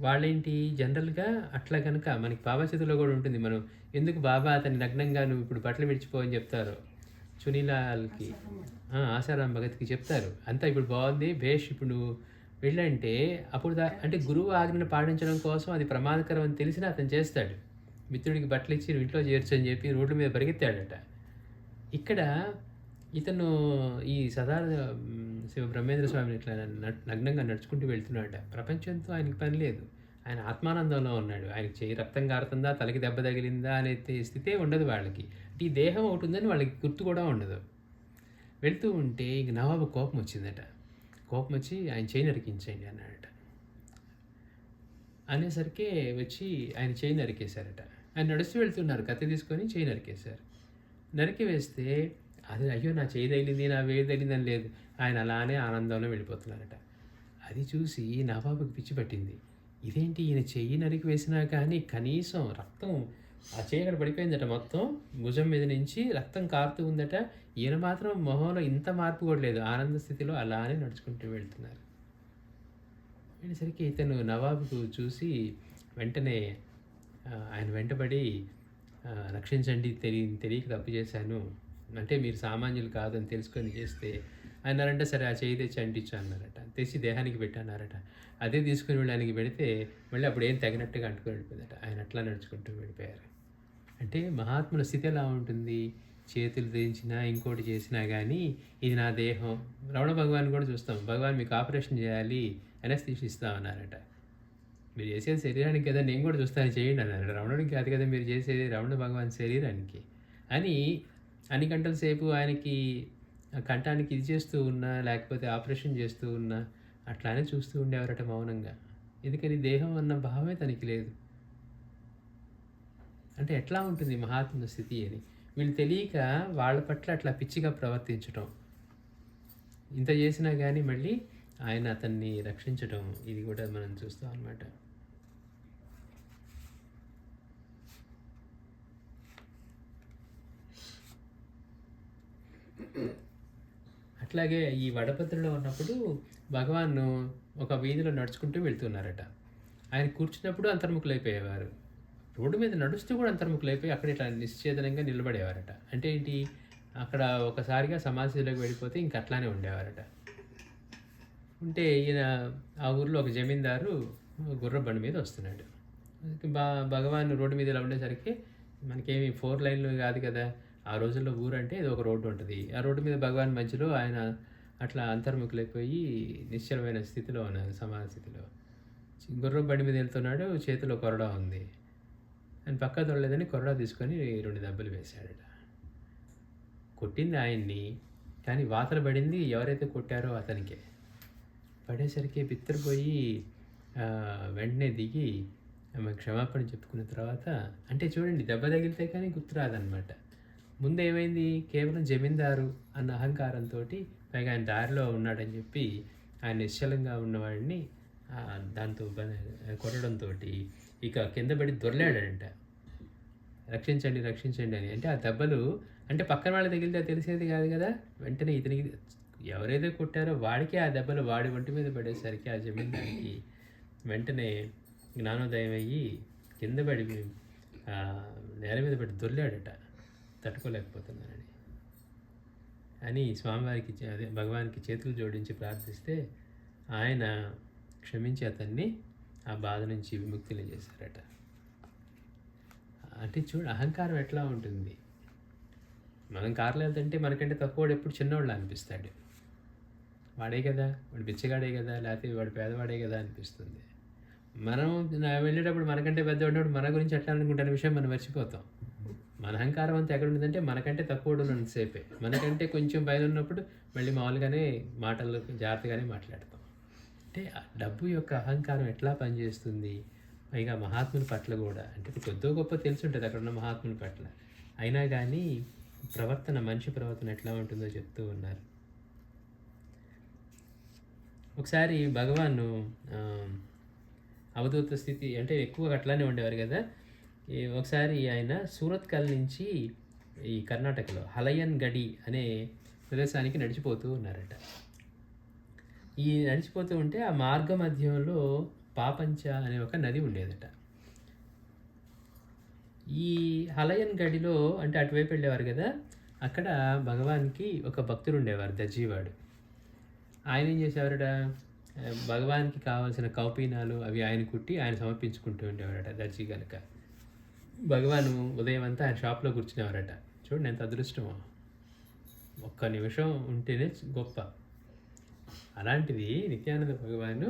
వాళ్ళేంటి జనరల్గా అట్లా కనుక మనకి బాబాచితులో కూడా ఉంటుంది. మనం ఎందుకు బాబా అతని నగ్నంగా నువ్వు ఇప్పుడు బట్టలు విడిచిపోవని చెప్తారు. చునీలాల్కి ఆసారాం భగత్కి చెప్తారు. అంతా ఇప్పుడు బాగుంది భేష్, ఇప్పుడు నువ్వు వెళ్ళంటే అప్పుడు అంటే గురువు ఆజ్ఞను పాటించడం కోసం అది ప్రమాదకరం అని తెలిసినా అతను చేస్తాడు. మిత్రుడికి బట్టలు ఇచ్చి ఇంట్లో చేర్చు అని చెప్పి రోడ్ల మీద పరిగెత్తాడట. ఇక్కడ ఇతను ఈ శివ బ్రహ్మేంద్ర స్వామిని ఇట్లా నగ్నంగా నడుచుకుంటూ వెళ్తున్నాడట. ప్రపంచంతో ఆయనకి పని లేదు, ఆయన ఆత్మానందంలో ఉన్నాడు. ఆయనకి చేయి రక్తం కారుతుందా, తలకి దెబ్బ తగిలిందా అనే స్థితే ఉండదు వాళ్ళకి. అంటే ఈ దేహం ఒకటి ఉందని వాళ్ళకి గుర్తు కూడా ఉండదు. వెళ్తూ ఉంటే ఇంక నవాబు కోపం వచ్చిందట. కోపం వచ్చి ఆయన చేయి నరికించండి అన్నాడట. అనేసరికి వచ్చి ఆయన చేయి నరికేశారట. ఆయన నడుస్తూ వెళ్తున్నారు, కత్తి తీసుకొని చేయి నరికేశారు. నరికి వేస్తే అది అయ్యో నా చేయి తగిలింది, నా వేడి తగిలిందని లేదు, ఆయన అలానే ఆనందంలో వెళ్ళిపోతున్నారట. అది చూసి నవాబుకి పిచ్చి పట్టింది. ఇదేంటి ఈయన చెయ్యి నరికి వేసినా కానీ కనీసం రక్తం ఆ చేయి అక్కడ పడిపోయిందట, మొత్తం భుజం మీద నుంచి రక్తం కారుతూ ఉందట. ఈయన మాత్రం మొహంలో ఇంత మార్పు కూడా లేదు, ఆనంద స్థితిలో అలానే నడుచుకుంటూ వెళ్తున్నారు. వెళ్ళేసరికి ఇతను నవాబుకు చూసి వెంటనే ఆయన వెంటబడి రక్షించండి, తెలియక తప్పు చేశాను, అంటే మీరు సామాన్యులు కాదని తెలుసుకొని చేస్తే అన్నారంటే సరే ఆ చేయి తెచ్చి అంటించు అన్నారట. తెచ్చి దేహానికి పెట్టన్నారట. అదే తీసుకుని వెళ్ళి ఆయనకి పెడితే మళ్ళీ అప్పుడు ఏం తగినట్టుగా అంటుకొని వెళ్ళిపోయిందట. ఆయన అట్లా నడుచుకుంటూ వెళ్ళిపోయారు. అంటే మహాత్ముల స్థితి ఎలా ఉంటుంది? చేతులు దించినా ఇంకోటి చేసినా కానీ ఇది నా దేహం. రమణ భగవాన్ కూడా చూస్తాం, భగవాన్ మీకు ఆపరేషన్ చేయాలి, అనస్థీషియా ఇస్తామన్నారట. మీరు చేసేది శరీరానికి కదా, నేను కూడా చూస్తాను చేయండి అన్నారు. రమణుడికి కాదు కదా మీరు చేసేది, రమణ భగవాన్ శరీరానికి అని అన్ని గంటల సేపు ఆయనకి కంఠానికి ఇది చేస్తూ ఉన్నా, లేకపోతే ఆపరేషన్ చేస్తూ ఉన్నా అట్లానే చూస్తూ ఉండేవారట మౌనంగా. ఎందుకని దేహం అన్న భావమే తనకి లేదు. అంటే ఎట్లా ఉంటుంది మహాత్ముల స్థితి అని వీళ్ళు తెలియక వాళ్ళ పట్ల అట్లా పిచ్చిగా ప్రవర్తించటం. ఇంత చేసినా కానీ మళ్ళీ ఆయన అతన్ని రక్షించటం, ఇది కూడా మనం చూస్తాం అన్నమాట. అట్లాగే ఈ వడపత్రిలో ఉన్నప్పుడు భగవాన్ ఒక వీధిలో నడుచుకుంటూ వెళ్తున్నారట. ఆయన కూర్చున్నప్పుడు అంతర్ముఖులైపోయేవారు, రోడ్డు మీద నడుస్తూ కూడా అంతర్ముఖులైపోయి అక్కడ ఇట్లా నిశ్చేతనంగా నిలబడేవారట. అంటే ఏంటి, అక్కడ ఒకసారిగా సమాధిలోకి వెళ్ళిపోతే ఇంక అట్లానే ఉండేవారట. ఉంటే ఈయన ఆ ఊర్లో ఒక జమీందారు గుర్ర బండి మీద వస్తున్నాడు. భగవాన్ రోడ్డు మీద ఇలా ఉండేసరికి మనకేమి 4 లైన్లు కాదు కదా, ఆ రోజుల్లో ఊరంటే ఏదో ఒక రోడ్డు ఉంటుంది. ఆ రోడ్డు మీద భగవాన్ మధ్యలో ఆయన అట్లా అంతర్ముఖులైపోయి నిశ్చలమైన స్థితిలో ఉన్నారు, సమాధి స్థితిలో. గుర్రం బండి మీద వెళ్తున్నాడు, చేతిలో కొరడా ఉంది. ఆయన పక్క తొడలేదని కొరడా తీసుకొని 2 దెబ్బలు వేశాడట. కొట్టింది ఆయన్ని, కానీ వాతలు పడింది ఎవరైతే కొట్టారో అతనికే. పడేసరికి బిత్తరపోయి వెంటనే దిగి ఆమె క్షమాపణ చెప్పుకున్న తర్వాత అంటే చూడండి దెబ్బ తగిలితే కానీ గుర్తురాదనమాట. ముందేమైంది కేవలం జమీందారు అన్న అహంకారంతో పైగా ఆయన దారిలో ఉన్నాడని చెప్పి ఆయన నిశ్చలంగా ఉన్నవాడిని దాంతో కొట్టడంతో ఇక కింద పడి దొర్లాడంట. రక్షించండి రక్షించండి అని. అంటే ఆ దెబ్బలు అంటే పక్కన వాళ్ళ తగిలితే తెలిసేది కాదు కదా. వెంటనే ఇతనికి ఎవరైతే కొట్టారో వాడికి ఆ దెబ్బలు వాడి ఒంటి మీద పడేసరికి ఆ జమీందారికి వెంటనే జ్ఞానోదయం అయ్యి కింద పడి నేల మీద పడి దొర్లాడట తట్టుకోలేకపోతున్నానని అని స్వామివారికి అదే భగవానికి చేతులు జోడించి ప్రార్థిస్తే ఆయన క్షమించి అతన్ని ఆ బాధ నుంచి విముక్తిని చేశారట. అంటే చూడు అహంకారం ఎట్లా ఉంటుంది. మనం కార్లో వెళ్తుంటే మనకంటే తక్కువవాడు ఎప్పుడు చిన్నవాళ్ళు అనిపిస్తాడు. వాడే కదా, వాడు బిచ్చగాడే కదా, లేకపోతే వాడు పేదవాడే కదా అనిపిస్తుంది. మనం వెళ్ళేటప్పుడు మనకంటే పెద్దవాడు మన గురించి ఎట్లా అనుకుంటున్న విషయం మనం మర్చిపోతాం. మన అహంకారం అంతా ఎక్కడ ఉంటుందంటే మనకంటే తక్కువ ఉన్నంతసేపే. మనకంటే కొంచెం పైన ఉన్నప్పుడు మళ్ళీ మామూలుగానే మాటలు జాగ్రత్తగానే మాట్లాడతాం. అంటే డబ్బు యొక్క అహంకారం ఎట్లా పనిచేస్తుంది, పైగా మహాత్ముల పట్ల కూడా అంటే కొద్దో గొప్ప తెలిసి ఉంటుంది అక్కడ ఉన్న మహాత్ముల పట్ల. అయినా కానీ ప్రవర్తన మనిషి ప్రవర్తన ఎట్లా ఉంటుందో చెప్తూ ఉన్నారు. ఒకసారి భగవాను అవధూత స్థితి అంటే ఎక్కువగా అట్లానే ఉండేవారు కదా. ఒకసారి ఆయన సూరత్కల్ నుంచి ఈ కర్ణాటకలో హలయన్ గడి అనే ప్రదేశానికి నడిచిపోతూ ఉన్నారట. ఈ నడిచిపోతూ ఉంటే ఆ మార్గ మధ్యంలో పాపంచ అనే ఒక నది ఉండేదట. ఈ హలయన్ గడిలో అంటే అటువైపు వెళ్ళేవారు కదా, అక్కడ భగవాన్కి ఒక భక్తుడు ఉండేవారు దర్జీవాడు. ఆయన ఏం చేసేవారట, భగవాన్కి కావాల్సిన కౌపీనాలు అవి ఆయన కుట్టి ఆయన సమర్పించుకుంటూ ఉండేవారట దర్జీ కనుక. భగవాను ఉదయం అంతా ఆయన షాప్లో కూర్చునేవారట. చూడండి ఎంత అదృష్టమో, ఒక్క నిమిషం ఉంటేనే గొప్ప. అలాంటిది నిత్యానంద భగవాను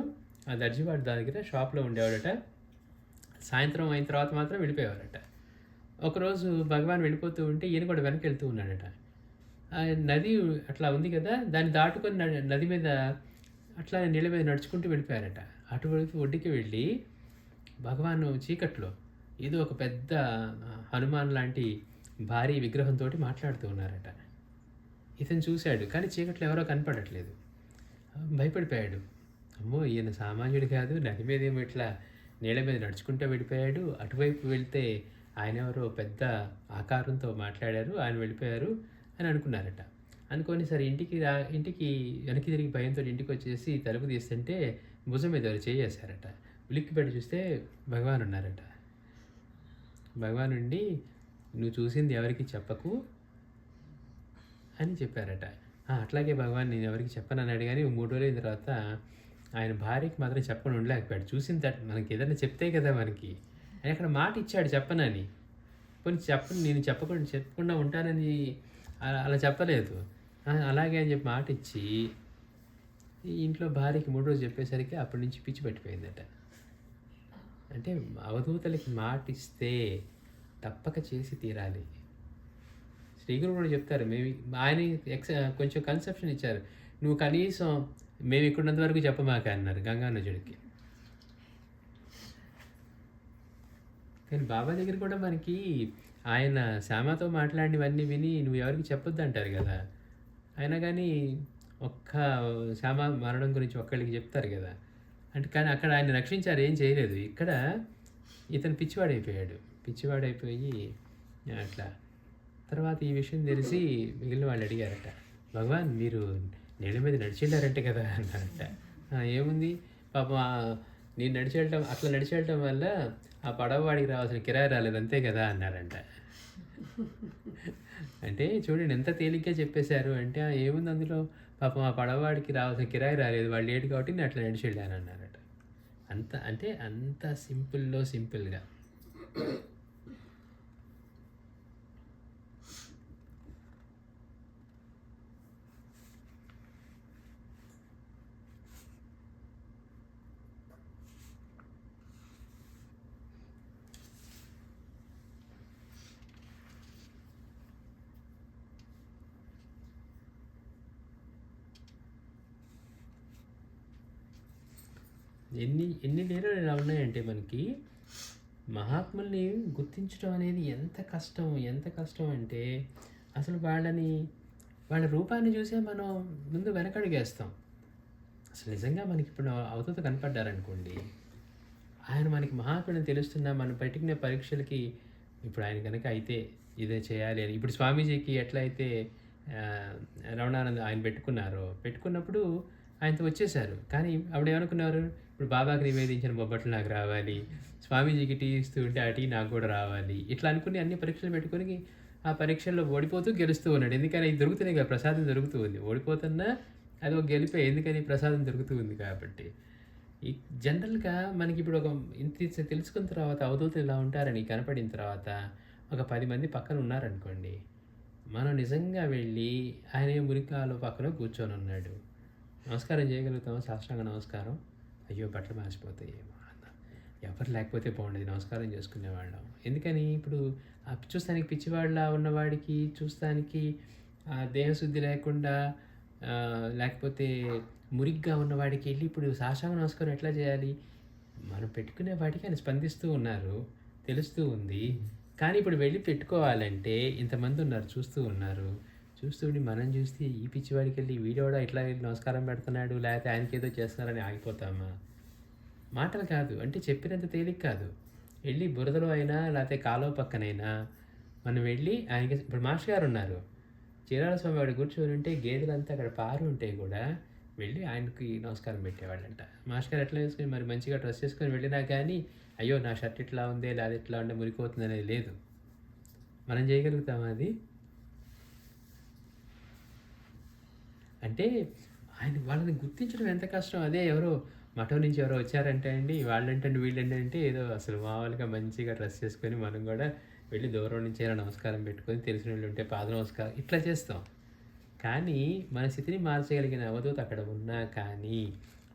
ఆ దర్జీవాడి దగ్గర షాప్లో ఉండేవాడట. సాయంత్రం అయిన తర్వాత మాత్రం వెళ్ళిపోయేవారట. ఒకరోజు భగవాన్ వెళ్ళిపోతూ ఉంటే ఈయన కూడా వెనక్కి వెళ్తూ ఉన్నాడట. నది అట్లా ఉంది కదా, దాన్ని దాటుకొని నది మీద అట్లా నీళ్ళ మీద నడుచుకుంటూ వెళ్ళిపోయారట. అటువైపు ఒడ్డుకి వెళ్ళి భగవాను చీకట్లో ఏదో ఒక పెద్ద హనుమాన్ లాంటి భారీ విగ్రహంతో మాట్లాడుతూ ఉన్నారట. ఇతను చూశాడు కానీ చీకట్లో ఎవరో కనపడట్లేదు. భయపడిపోయాడు. అమ్మో ఈయన సామాన్యుడు కాదు, నది మీద ఏమో ఇట్లా నీళ్ళ మీద నడుచుకుంటూ వెళ్ళిపోయాడు. అటువైపు వెళ్తే ఆయన ఎవరో పెద్ద ఆకారంతో మాట్లాడారు, ఆయన వెళ్ళిపోయారు అని అనుకున్నారట. అనుకొని సరే ఇంటికి వెనక్కి తిరిగి భయంతో ఇంటికి వచ్చేసి తలుపు తీస్తుంటే భుజం మీద ఎవరు చేయేశారట. ఉలిక్కిపడి చూస్తే భగవాన్ ఉన్నారట. భగవాన్ ఉండి నువ్వు చూసింది ఎవరికి చెప్పకు అని చెప్పారట. అట్లాగే భగవాన్ నేను ఎవరికి చెప్పనన్నాడు. కానీ 3 రోజులు అయిన తర్వాత ఆయన భార్యకి మాత్రం చెప్పకుండా ఉండలేకపోయాడు. చూసిన మనకి ఏదైనా చెప్తే కదా మనకి, ఆయన అక్కడ మాట ఇచ్చాడు చెప్పనని. కొన్ని నేను చెప్పకుండా ఉంటానని అలా చెప్పలేదు. అలాగే అని చెప్పి మాట ఇచ్చి ఇంట్లో భార్యకి 3 రోజులు చెప్పేసరికి అప్పటి నుంచి పిచ్చి పట్టిపోయిందట. అంటే అవధూతలకి మాట ఇస్తే తప్పక చేసి తీరాలి. శ్రీగురు కూడా చెప్తారు, ఆయన కొంచెం కన్సెప్షన్ ఇచ్చారు. నువ్వు కనీసం మేము ఇక్కడున్నంత వరకు చెప్పమాక అన్నారు గంగానుజుడికి. కానీ బాబా దగ్గర కూడా మనకి ఆయన శ్యామతో మాట్లాడినవన్నీ విని నువ్వు ఎవరికి చెప్పొద్దు అంటారు కదా. అయినా కానీ ఒక్క శ్యామ మరణం గురించి ఒక్కళ్ళకి చెప్తారు కదా. అంటే కానీ అక్కడ ఆయన రక్షించారు, ఏం చేయలేదు. ఇక్కడ ఇతను పిచ్చివాడైపోయి అట్లా. తర్వాత ఈ విషయం తెలిసి మిగిలిన వాళ్ళు అడిగారట, భగవాన్ మీరు నీళ్ళ మీద నడిచెళ్ళారంటే కదా అన్నారట. ఏముంది పాపం నేను అట్లా నడిచి వెళ్ళటం వల్ల ఆ పడవవాడికి రావాల్సిన కిరాయి రాలేదు అంతే కదా అన్నారంట. అంటే చూడండి ఎంత తేలిగ్గా చెప్పేశారు. అంటే ఏముంది అందులో, పాపం ఆ పడవవాడికి రావాల్సిన కిరాయి రాలేదు, వాళ్ళు లేటు కాబట్టి నేను అట్లా నడిచి వెళ్ళాను అన్నారట. అంత సింపుల్గా. ఎన్ని లీలలు ఇలా ఉన్నాయంటే మనకి మహాత్ముల్ని గుర్తించడం అనేది ఎంత కష్టం అంటే అసలు వాళ్ళ రూపాన్ని చూసే మనం ముందు వెనకడుగేస్తాం. అసలు నిజంగా మనకిప్పుడు అవధూత కనపడ్డారనుకోండి, ఆయన మనకి మహాత్ముడని తెలుస్తున్నా మనం పెట్టుకునే పరీక్షలకి ఇప్పుడు ఆయన గనక అయితే ఇదే చేయాలి అని ఇప్పుడు స్వామీజీకి ఎట్లా అయితే రమణానంద ఆయన పెట్టుకున్నప్పుడు ఆయనతో వచ్చేసారు. కానీ అప్పుడేమనుకున్నారు, ఇప్పుడు బాబాకి నివేదించిన బొబ్బట్లు నాకు రావాలి, స్వామీజీకి టీ ఇస్తూ ఉంటే ఆ టీ నాకు కూడా రావాలి, ఇట్లా అనుకుని అన్ని పరీక్షలు పెట్టుకొని ఆ పరీక్షల్లో ఓడిపోతూ గెలుస్తూ ఉన్నాడు. ఎందుకని ఇది దొరుకుతున్నాయి కదా, ప్రసాదం దొరుకుతూ ఉంది. ఓడిపోతున్నా అది ఒక గెలిపే, ఎందుకని ప్రసాదం దొరుకుతూ ఉంది కాబట్టి. ఈ జనరల్‌గా మనకిప్పుడు ఇంత తెలుసుకున్న తర్వాత అవధూతలు ఇలా ఉంటారని కనపడిన తర్వాత ఒక 10 మంది పక్కన ఉన్నారనుకోండి, మనం నిజంగా వెళ్ళి ఆయన మురికాలు పక్కన కూర్చొనున్నాడు. నమస్కారం చేయగలుగుతామా? సాష్టాంగ నమస్కారం. అయ్యో! బట్టలు మాసిపోతాయేమో అన్న. ఎవరు లేకపోతే బాగుండేది, నమస్కారం చేసుకునేవాళ్ళం. ఎందుకని ఇప్పుడు చూస్తానికి పిచ్చివాడిలా ఉన్నవాడికి, చూస్తానికి దేహశుద్ధి లేకుండా లేకపోతే మురిగ్గా ఉన్నవాడికి వెళ్ళి ఇప్పుడు సాష్టాంగ నమస్కారం ఎట్లా చేయాలి? మనం పెట్టుకునే వాటికి ఆయన స్పందిస్తూ ఉన్నారు, తెలుస్తూ ఉంది. కానీ ఇప్పుడు వెళ్ళి పెట్టుకోవాలంటే ఇంతమంది ఉన్నారు, చూస్తూ ఉన్నారు. చూస్తుండి మనం చూస్తే ఈ పిచ్చివాడికి వెళ్ళి వీడోడా ఇట్లా వెళ్ళి నమస్కారం పెడుతున్నాడు, లేకపోతే ఆయనకేదో చేస్తున్నారని ఆగిపోతామా? మాటలు కాదు, అంటే చెప్పినంత తేలిక కాదు. వెళ్ళి బురదలో అయినా లేకపోతే కాలువ పక్కనైనా మనం వెళ్ళి ఆయనకి ఇప్పుడు మాస్టర్ గారు ఉన్నారు, చీరాల స్వామి వాడు కూర్చొని ఉంటే గేదెలంతా అక్కడ పారు ఉంటే కూడా వెళ్ళి ఆయనకి నమస్కారం పెట్టేవాళ్ళంట. మాస్టర్ గారు ఎట్లా వేసుకొని మరి మంచిగా డ్రెస్ చేసుకొని వెళ్ళినా కానీ అయ్యో నా షర్ట్ ఇట్లా ఉంది లేదా ఇట్లా ఉంటే మురికిపోతుంది అనేది లేదు. మనం చేయగలుగుతామా అది? అంటే వాళ్ళని గుర్తించడం ఎంత కష్టం. అదే ఎవరో మఠం నుంచి ఎవరో వచ్చారంటే అండి, వాళ్ళంటండి వీళ్ళంటే ఏదో అసలు మామూలుగా మంచిగా డ్రెస్ చేసుకొని మనం కూడా వెళ్ళి దూరం నుంచి అయినా నమస్కారం పెట్టుకొని తెలిసిన వాళ్ళు ఉంటే పాద నమస్కారం ఇట్లా చేస్తాం. కానీ మన స్థితిని మార్చగలిగిన అవధూత అక్కడ ఉన్నా కానీ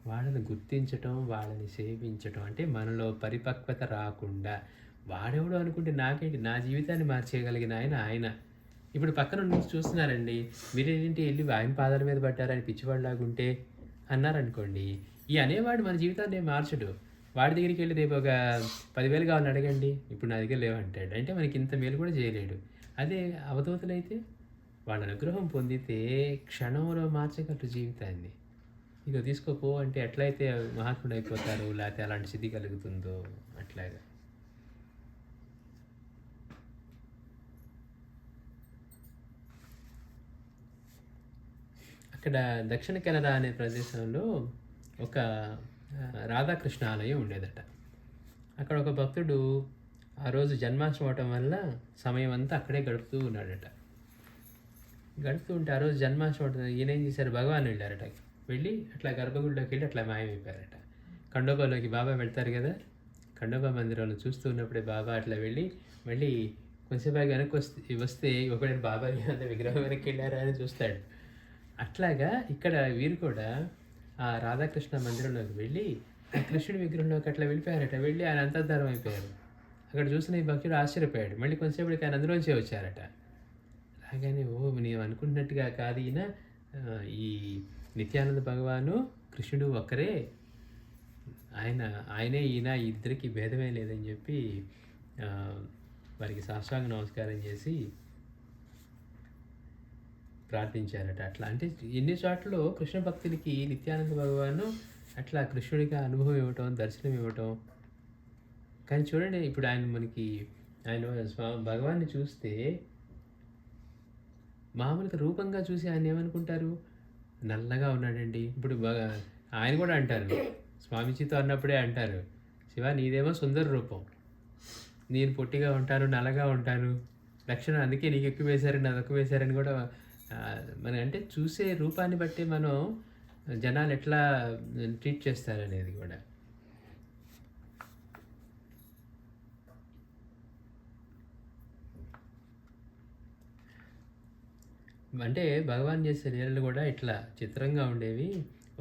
వాళ్ళని గుర్తించటం, వాళ్ళని సేవించటం, అంటే మనలో పరిపక్వత రాకుండా వాడెవడో అనుకుంటే నాకేంటి, నా జీవితాన్ని మార్చేయగలిగిన ఆయన. ఇప్పుడు పక్కన నుంచి చూస్తున్నారండి, మీరేంటి వెళ్ళి ఆయన పాదాల మీద పడ్డారని పిచ్చివాడిలాగుంటే అన్నారనుకోండి, ఈ అనేవాడు మన జీవితాన్ని మార్చడు. వాడి దగ్గరికి వెళ్ళి రేపు ఒక 10,000 కావాలని అడగండి, ఇప్పుడు నా దగ్గర లేవంటాడు. అంటే మనకి ఇంత మేలు కూడా చేయలేడు. అదే అవధూతలైతే వాళ్ళ అనుగ్రహం పొందితే క్షణంలో మార్చగలరు జీవితాన్ని. ఇక తీసుకోపో అంటే ఎట్లయితే మహాత్ముడు అయిపోతారు, లేకపోతే అలాంటి స్థితి కలుగుతుందో అట్లాగా. అక్కడ దక్షిణ కెనడా అనే ప్రదేశంలో ఒక రాధాకృష్ణ ఆలయం ఉండేదట. అక్కడ ఒక భక్తుడు ఆ రోజు జన్మాష్టమి అవటం వల్ల సమయం అంతా అక్కడే గడుపుతూ ఉన్నాడట. గడుపుతూ ఉంటే ఆ రోజు జన్మాష్టమి ఈయన ఏం చేశారు, భగవాన్ వెళ్ళారట. వెళ్ళి అట్లా గర్భగుడిలోకి వెళ్ళి అట్లా మాయమైపోయారట. ఖండోబాలోకి బాబా వెళ్తారు కదా, ఖండోబా మందిరంలో చూస్తూ ఉన్నప్పుడే బాబా అట్లా వెళ్ళి మళ్ళీ కొంచెంసేపు వెనక్కి వస్తే ఒకవేళ బాబా అంత విగ్రహం వెనక్కి వెళ్ళారా అని చూస్తాడు. అట్లాగా ఇక్కడ వీరు కూడా ఆ రాధాకృష్ణ మందిరంలోకి వెళ్ళి ఆ కృష్ణుడి విగ్రహంలోకి అట్లా వెళ్ళిపోయారట. వెళ్ళి ఆయన అంతర్ధారం అయిపోయారు. అక్కడ చూసిన ఈ భక్తుడు ఆశ్చర్యపోయాడు. మళ్ళీ కొంచెంసేపటికి ఆయన అందులోంచే వచ్చారట. అలాగని నేను అనుకున్నట్టుగా కాదు ఈయన, ఈ నిత్యానంద భగవాను కృష్ణుడు ఒక్కరే, ఆయనే ఈయన, ఇద్దరికి భేదమే లేదని చెప్పి వారికి సాష్టాంగ నమస్కారం చేసి ప్రార్థించారట. అట్లా అంటే ఎన్ని చోట్ల కృష్ణ భక్తులకి నిత్యానంద భగవాను అట్లా కృష్ణుడిగా అనుభవం ఇవ్వటం, దర్శనం ఇవ్వటం. కానీ చూడండి ఇప్పుడు ఆయన భగవాన్ని చూస్తే మామూలుగా రూపంగా చూసి ఆయన ఏమనుకుంటారు, నల్లగా ఉన్నాడండి. ఇప్పుడు ఆయన కూడా అంటారు, స్వామీజీతో అన్నప్పుడే అంటారు, శివ నీదేమో సుందర రూపం, నేను పొట్టిగా ఉంటాను, నల్లగా ఉంటాను, లక్షణం అందుకే నీకు ఎక్కువ వేశారని నాకు తక్కువ వేశారని కూడా మన అంటే చూసే రూపాన్ని బట్టి మనం జనాలు ఎట్లా ట్రీట్ చేస్తారనేది కూడా. అంటే భగవాన్ చేసే లీలలు కూడా ఇట్లా చిత్రంగా ఉండేవి.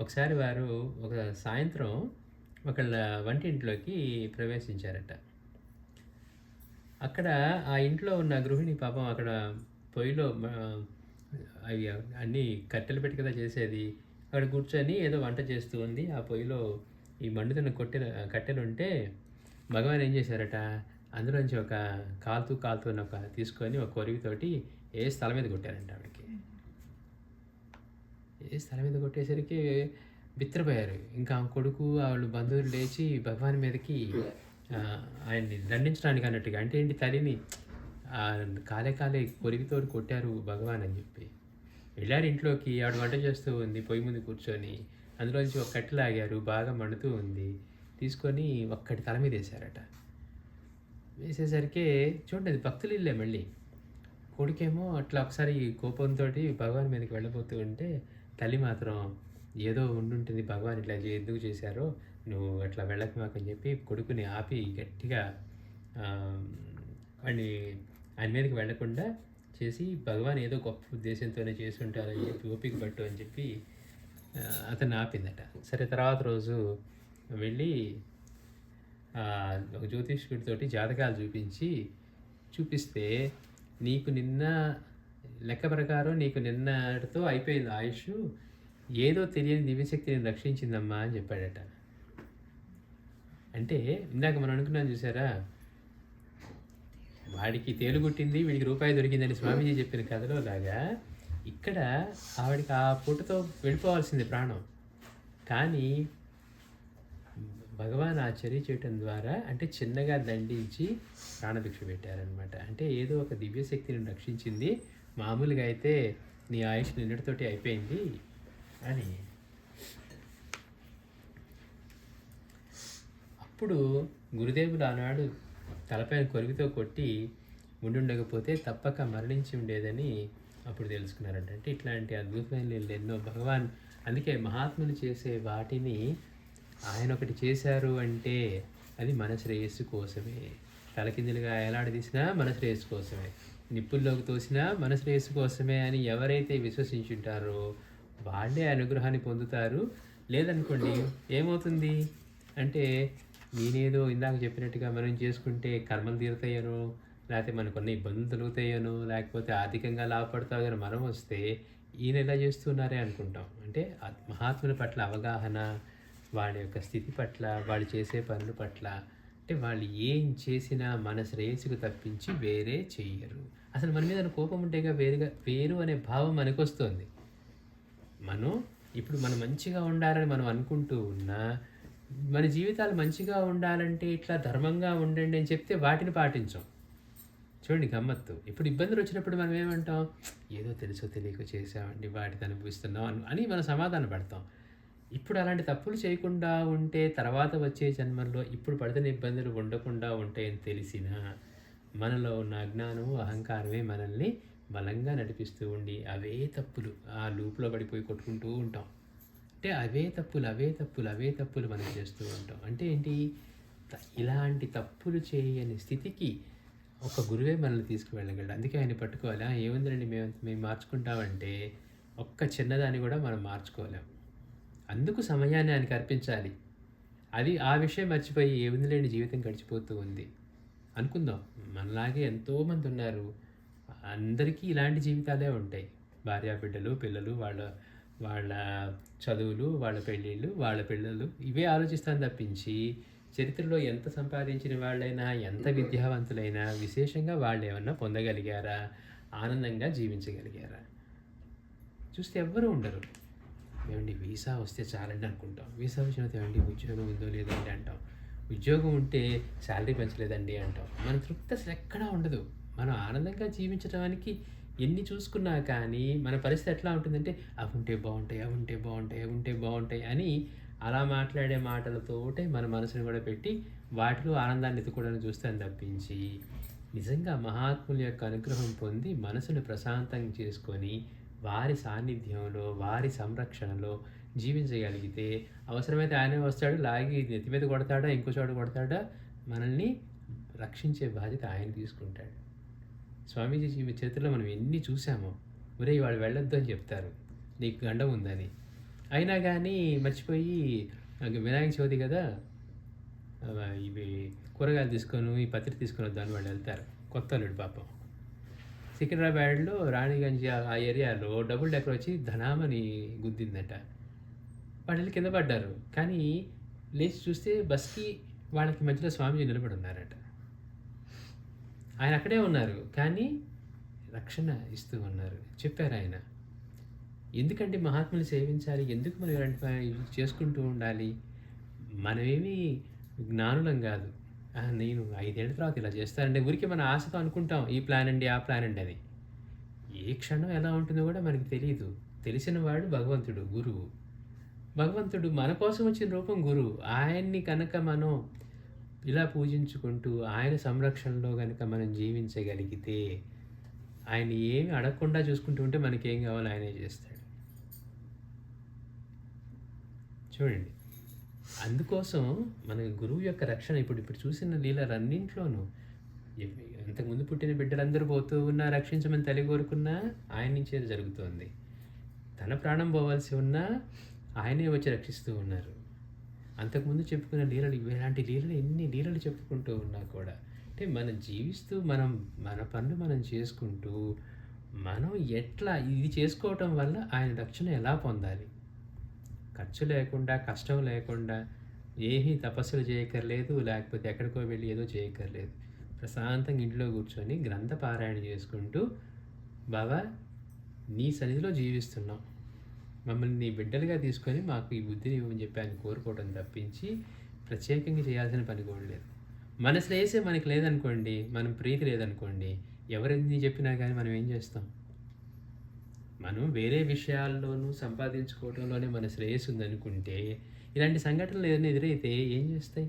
ఒకసారి వారు ఒక సాయంత్రం ఒకళ్ళ వంటింట్లోకి ప్రవేశించారట. అక్కడ ఆ ఇంట్లో ఉన్న గృహిణి పాపం అక్కడ పొయ్యిలో అవి అన్నీ కట్టెలు పెట్టి కదా చేసేది, అక్కడ కూర్చొని ఏదో వంట చేస్తూ ఉంది. ఆ పొయ్యిలో ఈ మండుతున్న కట్టెలు ఉంటే భగవాన్ ఏం చేశారట, అందులోంచి ఒక కాలుతూ కాలుతున్న ఒక తీసుకొని ఒక కొరివితోటి ఏసి తల మీద కొట్టారంట ఆవిడకి. ఏసి తల మీద కొట్టేసరికి బిత్తరపోయారు. ఇంకా ఆమె కొడుకు, ఆళ్ళు బంధువులు లేచి భగవాన్ మీదకి ఆయన్ని దండించడానికి అన్నట్టుగా. అంటే ఏంటి, తల్లిని కాలే కాలే కొరివితోటి కొట్టారు భగవాన్ అని చెప్పి. వెళ్ళారు ఇంట్లోకి. ఆవిడ వంట చేస్తూ ఉంది పొయ్యి ముందు కూర్చొని. అందులోంచి ఒక కట్టె లాగారు, బాగా మండుతూ ఉంది. తీసుకొని ఒక్కటి తల మీద వేశారట. వేసేసరికి చూడండి, అది భక్తుల ఇల్లే మళ్ళీ. కొడుకేమో అట్లా ఒకసారి కోపంతోటి భగవాన్ మీదకి వెళ్ళబోతూ ఉంటే, తల్లి మాత్రం ఏదో ఉండుంటుంది, భగవాన్ ఇట్లా ఎందుకు చేశారో, నువ్వు అట్లా వెళ్ళకు మాకని చెప్పి కొడుకుని ఆపి గట్టిగా వాడిని ఆయన మీదకి వెళ్ళకుండా చేసి, భగవాన్ ఏదో గొప్ప ఉద్దేశంతోనే చేసి ఉంటారని చెప్పి, ఓపిక పట్టు అని చెప్పి అతన్ని ఆపిందట. సరే, తర్వాత రోజు వెళ్ళి ఒక జ్యోతిష్కుడితోటి జాతకాలు చూపిస్తే, నీకు నిన్న లెక్క ప్రకారం నీకు నిన్నటితో అయిపోయింది ఆయుష్, ఏదో తెలియని దివ్యశక్తి నేను రక్షించిందమ్మా అని చెప్పాడట. అంటే ఇందాక మనం అనుకున్నాం చూసారా, వాడికి తేలుగుట్టింది, వీడికి రూపాయి దొరికిందని స్వామీజీ చెప్పిన కథలో లాగా, ఇక్కడ ఆవిడికి ఆ పూటతో వెళ్ళిపోవాల్సింది ప్రాణం. కానీ భగవాన్ ఆ చర్య చేయటం ద్వారా, అంటే చిన్నగా దండించి ప్రాణభిక్ష పెట్టారనమాట. అంటే ఏదో ఒక దివ్యశక్తిని రక్షించింది, మామూలుగా అయితే నీ ఆయుష్ నిన్నటితోటి అయిపోయింది అని. అప్పుడు గురుదేవులు ఆనాడు తలపైన కొరివితో కొట్టి ఉండుండకపోతే తప్పక మరణించి ఉండేదని అప్పుడు తెలుసుకున్నారంట. అంటే ఇట్లాంటి అద్భుతమైన లీలలు ఎన్నో భగవాన్. అందుకే మహాత్ములు చేసే వాటిని ఆయన ఒకటి చేశారు అంటే అది మన శ్రేయస్సు కోసమే. తలకిందులుగా ఎలాడదీసినా మన శ్రేయస్సు కోసమే, నిప్పుల్లోకి తోసినా మన శ్రేయస్సు కోసమే అని ఎవరైతే విశ్వసించుంటారో వాళ్ళే అనుగ్రహాన్ని పొందుతారు. లేదనుకోండి ఏమవుతుంది అంటే, నేనేదో ఇందాక చెప్పినట్టుగా మనం చేసుకుంటే కర్మలు తీరుతాయనో, లేకపోతే మనకున్న ఇబ్బందులు తొలుగుతాయనో, లేకపోతే ఆర్థికంగా లాభపడతాయని మనం వస్తే ఈయన ఎలా చేస్తున్నారే అనుకుంటాం. అంటే మహాత్ముల పట్ల అవగాహన, వాళ్ళ యొక్క స్థితి పట్ల, వాళ్ళు చేసే పనుల పట్ల, అంటే వాళ్ళు ఏం చేసినా మన శ్రేయస్సుకు తప్పించి వేరే చెయ్యరు. అసలు మన మీద కోపం ఉంటేగా వేరు అనే భావం మనకు వస్తుంది. ఇప్పుడు మనం మంచిగా ఉండాలని మనం అనుకుంటూ ఉన్నా, మన జీవితాలు మంచిగా ఉండాలంటే ఇట్లా ధర్మంగా ఉండండి అని చెప్తే వాటిని పాటించం. చూడండి గమ్మత్తు. ఇప్పుడు ఇబ్బందులు వచ్చినప్పుడు మనం ఏమంటాం, ఏదో తెలుసో తెలియక చేసామండి, వాటిని అనుభవిస్తున్నాం అని మనం సమాధాన పడతాం. ఇప్పుడు అలాంటి తప్పులు చేయకుండా ఉంటే తర్వాత వచ్చే జన్మల్లో ఇప్పుడు పడుతున్న ఇబ్బందులు ఉండకుండా ఉంటాయని తెలిసినా, మనలో ఉన్న అజ్ఞానము, అహంకారమే మనల్ని బలంగా నడిపిస్తూ ఉండి అవే తప్పులు ఆ లూప్లో పడిపోయి కొట్టుకుంటూ ఉంటాం. అంటే అవే తప్పులు మనం చేస్తూ ఉంటాం. అంటే ఏంటి, ఇలాంటి తప్పులు చేయని స్థితికి ఒక గురువే మనల్ని తీసుకువెళ్ళగలడు. అందుకే ఆయన పట్టుకోవాలి. ఏముందండి మేము మార్చుకుంటామంటే ఒక్క చిన్నదాన్ని కూడా మనం మార్చుకోలేం. అందుకు సమయాన్ని ఆయనకి అర్పించాలి. అది ఆ విషయం మర్చిపోయి ఏముందిలేని జీవితం గడిచిపోతూ ఉంది అనుకుందాం. మనలాగే ఎంతోమంది ఉన్నారు, అందరికీ ఇలాంటి జీవితాలే ఉంటాయి. భార్యాబిడ్డలు, పిల్లలు, వాళ్ళ చదువులు, వాళ్ళ పెళ్ళిళ్ళు, వాళ్ళ పిల్లలు, ఇవే ఆలోచిస్తాను తప్పించి చరిత్రలో ఎంత సంపాదించిన వాళ్ళైనా, ఎంత విద్యావంతులైనా విశేషంగా వాళ్ళు ఏమన్నా పొందగలిగారా, ఆనందంగా జీవించగలిగారా చూస్తే ఎవ్వరూ ఉండరు. ఏమండి వీసా వస్తే చాలండి అనుకుంటాం. వీసా వచ్చిన ఏమండి ఉద్యోగం ఉందో లేదండి అంటాం. ఉద్యోగం ఉంటే శాలరీ పెంచలేదండి అంటాం. మన తృప్తి అసలు ఎక్కడా ఉండదు. మనం ఆనందంగా జీవించడానికి ఎన్ని చూసుకున్నా కానీ మన పరిస్థితి ఎట్లా ఉంటుందంటే, అవి ఉంటే బాగుంటాయి అని అలా మాట్లాడే మాటలతోటే మన మనసుని కూడా పెట్టి వాటిలో ఆనందాన్ని ఎత్తుకోవడానికి చూస్తాను తప్పించి, నిజంగా మహాత్ముల యొక్క అనుగ్రహం పొంది మనసును ప్రశాంతంగా చేసుకొని వారి సాన్నిధ్యంలో, వారి సంరక్షణలో జీవించగలిగితే, అవసరమైతే ఆయనే వస్తాడు, లాగి నెత్తి మీద కొడతాడా, ఇంకో చోట కొడతాడా, మనల్ని రక్షించే బాధ్యత ఆయన తీసుకుంటాడు. స్వామీజీ చరిత్రలో మనం ఎన్ని చూసామో, ఒరేయ్ వాళ్ళు వెళ్ళొద్దు అని చెప్తారు, నీకు గండం ఉందని. అయినా కానీ మర్చిపోయి వినాయక చవితి కదా, ఇవి కూరగాయలు తీసుకొని ఈ పత్రి తీసుకొని వద్దామని వాళ్ళు వెళ్తారు. కొత్త అల్లుడు పాపం సికింద్రాబాద్లో రాణిగంజ్ ఆ ఏరియాలో డబుల్ డెక్కర్ వచ్చి ధనామని గుద్దిందట. వాళ్ళు కింద పడ్డారు. కానీ లేచి చూస్తే బస్కి వాళ్ళకి మధ్యలో స్వామీజీ నిలబడి ఉన్నారట. ఆయన అక్కడే ఉన్నారు. కానీ రక్షణ ఇస్తూ ఉన్నారు. చెప్పారాయన. ఎందుకండి మహాత్ములు సేవించాలి? ఎందుకు మనం ఇలాంటి ఇవి చేసుకుంటూ ఉండాలి? మనమేమి జ్ఞానులం గాదు. నేను 5 ఏళ్ల తర్వాత ఇలా చేస్తానంటే ఊరికే మన ఆశతో అనుకుంటాం. ఈ ప్లాన్ అండి, ఆ ప్లాన్ అండి అని. ఏ క్షణం ఎలా ఉంటుందో గూడా మనకి తెలీదు. తెలిసిన వాడు భగవంతుడు, గురువు. భగవంతుడు మన కోసం వచ్చిన రూపం గురువు. ఆయన్ని కనుక మనం ఇలా పూజించుకుంటూ, ఆయన సంరక్షణలో గనుక మనం జీవించగలిగితే, ఆయన్ని ఏమి అడగకుండా చూసుకుంటూ ఉంటే మనకేం కావాలో ఆయనే చేస్తాడు. చూడండి. అందుకోసం మన గురువు యొక్క రక్షణ ఇప్పుడు చూసిన లీలలన్నింట్లోనూ ఇంతకుముందు పుట్టిన బిడ్డలందరూ పోతూ ఉన్నా రక్షించమని తల్లి కోరుకున్నా ఆయన నుంచే జరుగుతోంది. తన ప్రాణం పోవాల్సి ఉన్నా ఆయనే వచ్చి రక్షిస్తూ ఉన్నారు. అంతకుముందు చెప్పుకున్న లీలలు ఇలాంటి లీలలు ఎన్ని లీలలు చెప్పుకుంటూ ఉన్నా కూడా అంటే మనం జీవిస్తూ మన పనులు మనం చేసుకుంటూ మనం ఎట్లా ఇది చేసుకోవటం వల్ల ఆయన రక్షణ ఎలా పొందాలి, ఖర్చు లేకుండా కష్టం లేకుండా ఏమీ తపస్సులు చేయక్కర్లేదు, లేకపోతే ఎక్కడికో వెళ్ళి ఏదో చేయక్కర్లేదు. ప్రశాంతంగా ఇంట్లో కూర్చొని గ్రంథ పారాయణ చేసుకుంటూ బాబా నీ సన్నిధిలో జీవిస్తున్నాం, మమ్మల్ని నీ బిడ్డలుగా తీసుకొని మాకు ఈ బుద్ధిని ఇవ్వమని చెప్పి ఆయన కోరుకోవడం తప్పించి ప్రత్యేకంగా చేయాల్సిన పని కూడా లేదు. మన శ్రేయసే మనకి లేదనుకోండి, మనం ప్రీతి లేదనుకోండి, ఎవరెన్ని చెప్పినా కానీ మనం ఏం చేస్తాం? మనం వేరే విషయాల్లోనూ సంపాదించుకోవడంలోనే మన శ్రేయస్సు ఉందనుకుంటే ఇలాంటి సంఘటనలు ఏదైనా ఎదురైతే ఏం చేస్తాయి?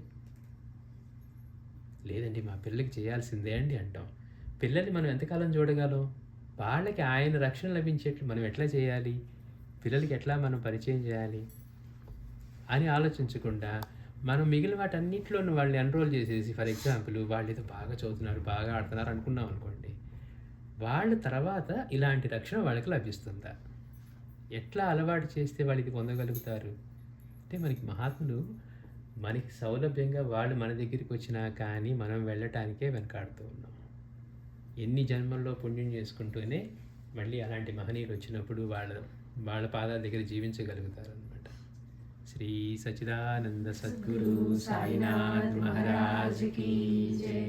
లేదండి మా పిల్లలకి చేయాల్సిందే అండి అంటాం. పిల్లల్ని మనం ఎంతకాలం చూడగలం? వాళ్ళకి ఆయన రక్షణ లభించేట్లు మనం ఎట్లా చేయాలి, పిల్లలకి ఎట్లా మనం పరిచయం చేయాలి అని ఆలోచించకుండా మనం మిగిలిన వాటన్నిటిలోనూ వాళ్ళని ఎన్రోల్ చేసేసి, ఫర్ ఎగ్జాంపుల్ వాళ్ళు ఏదో బాగా చదువుతున్నారు, బాగా ఆడుతున్నారు అనుకున్నాం అనుకోండి, వాళ్ళ తర్వాత ఇలాంటి రక్షణ వాళ్ళకి లభిస్తుందా? ఎట్లా అలవాటు చేస్తే వాళ్ళు ఇది పొందగలుగుతారు? అంటే మనకి మహాత్ములు మనకి సౌలభ్యంగా వాళ్ళు మన దగ్గరికి వచ్చినా కానీ మనం వెళ్ళటానికే వెనకాడుతూ ఉన్నాం. ఎన్ని జన్మల్లో పుణ్యం చేసుకుంటూనే మళ్ళీ అలాంటి మహనీయులు వచ్చినప్పుడు వాళ్ళ పాదాల దగ్గర జీవించగలుగుతారు అనమాట. శ్రీ సచ్చిదానంద సద్గురు సాయినాథ్ మహారాజ్ కీ జై.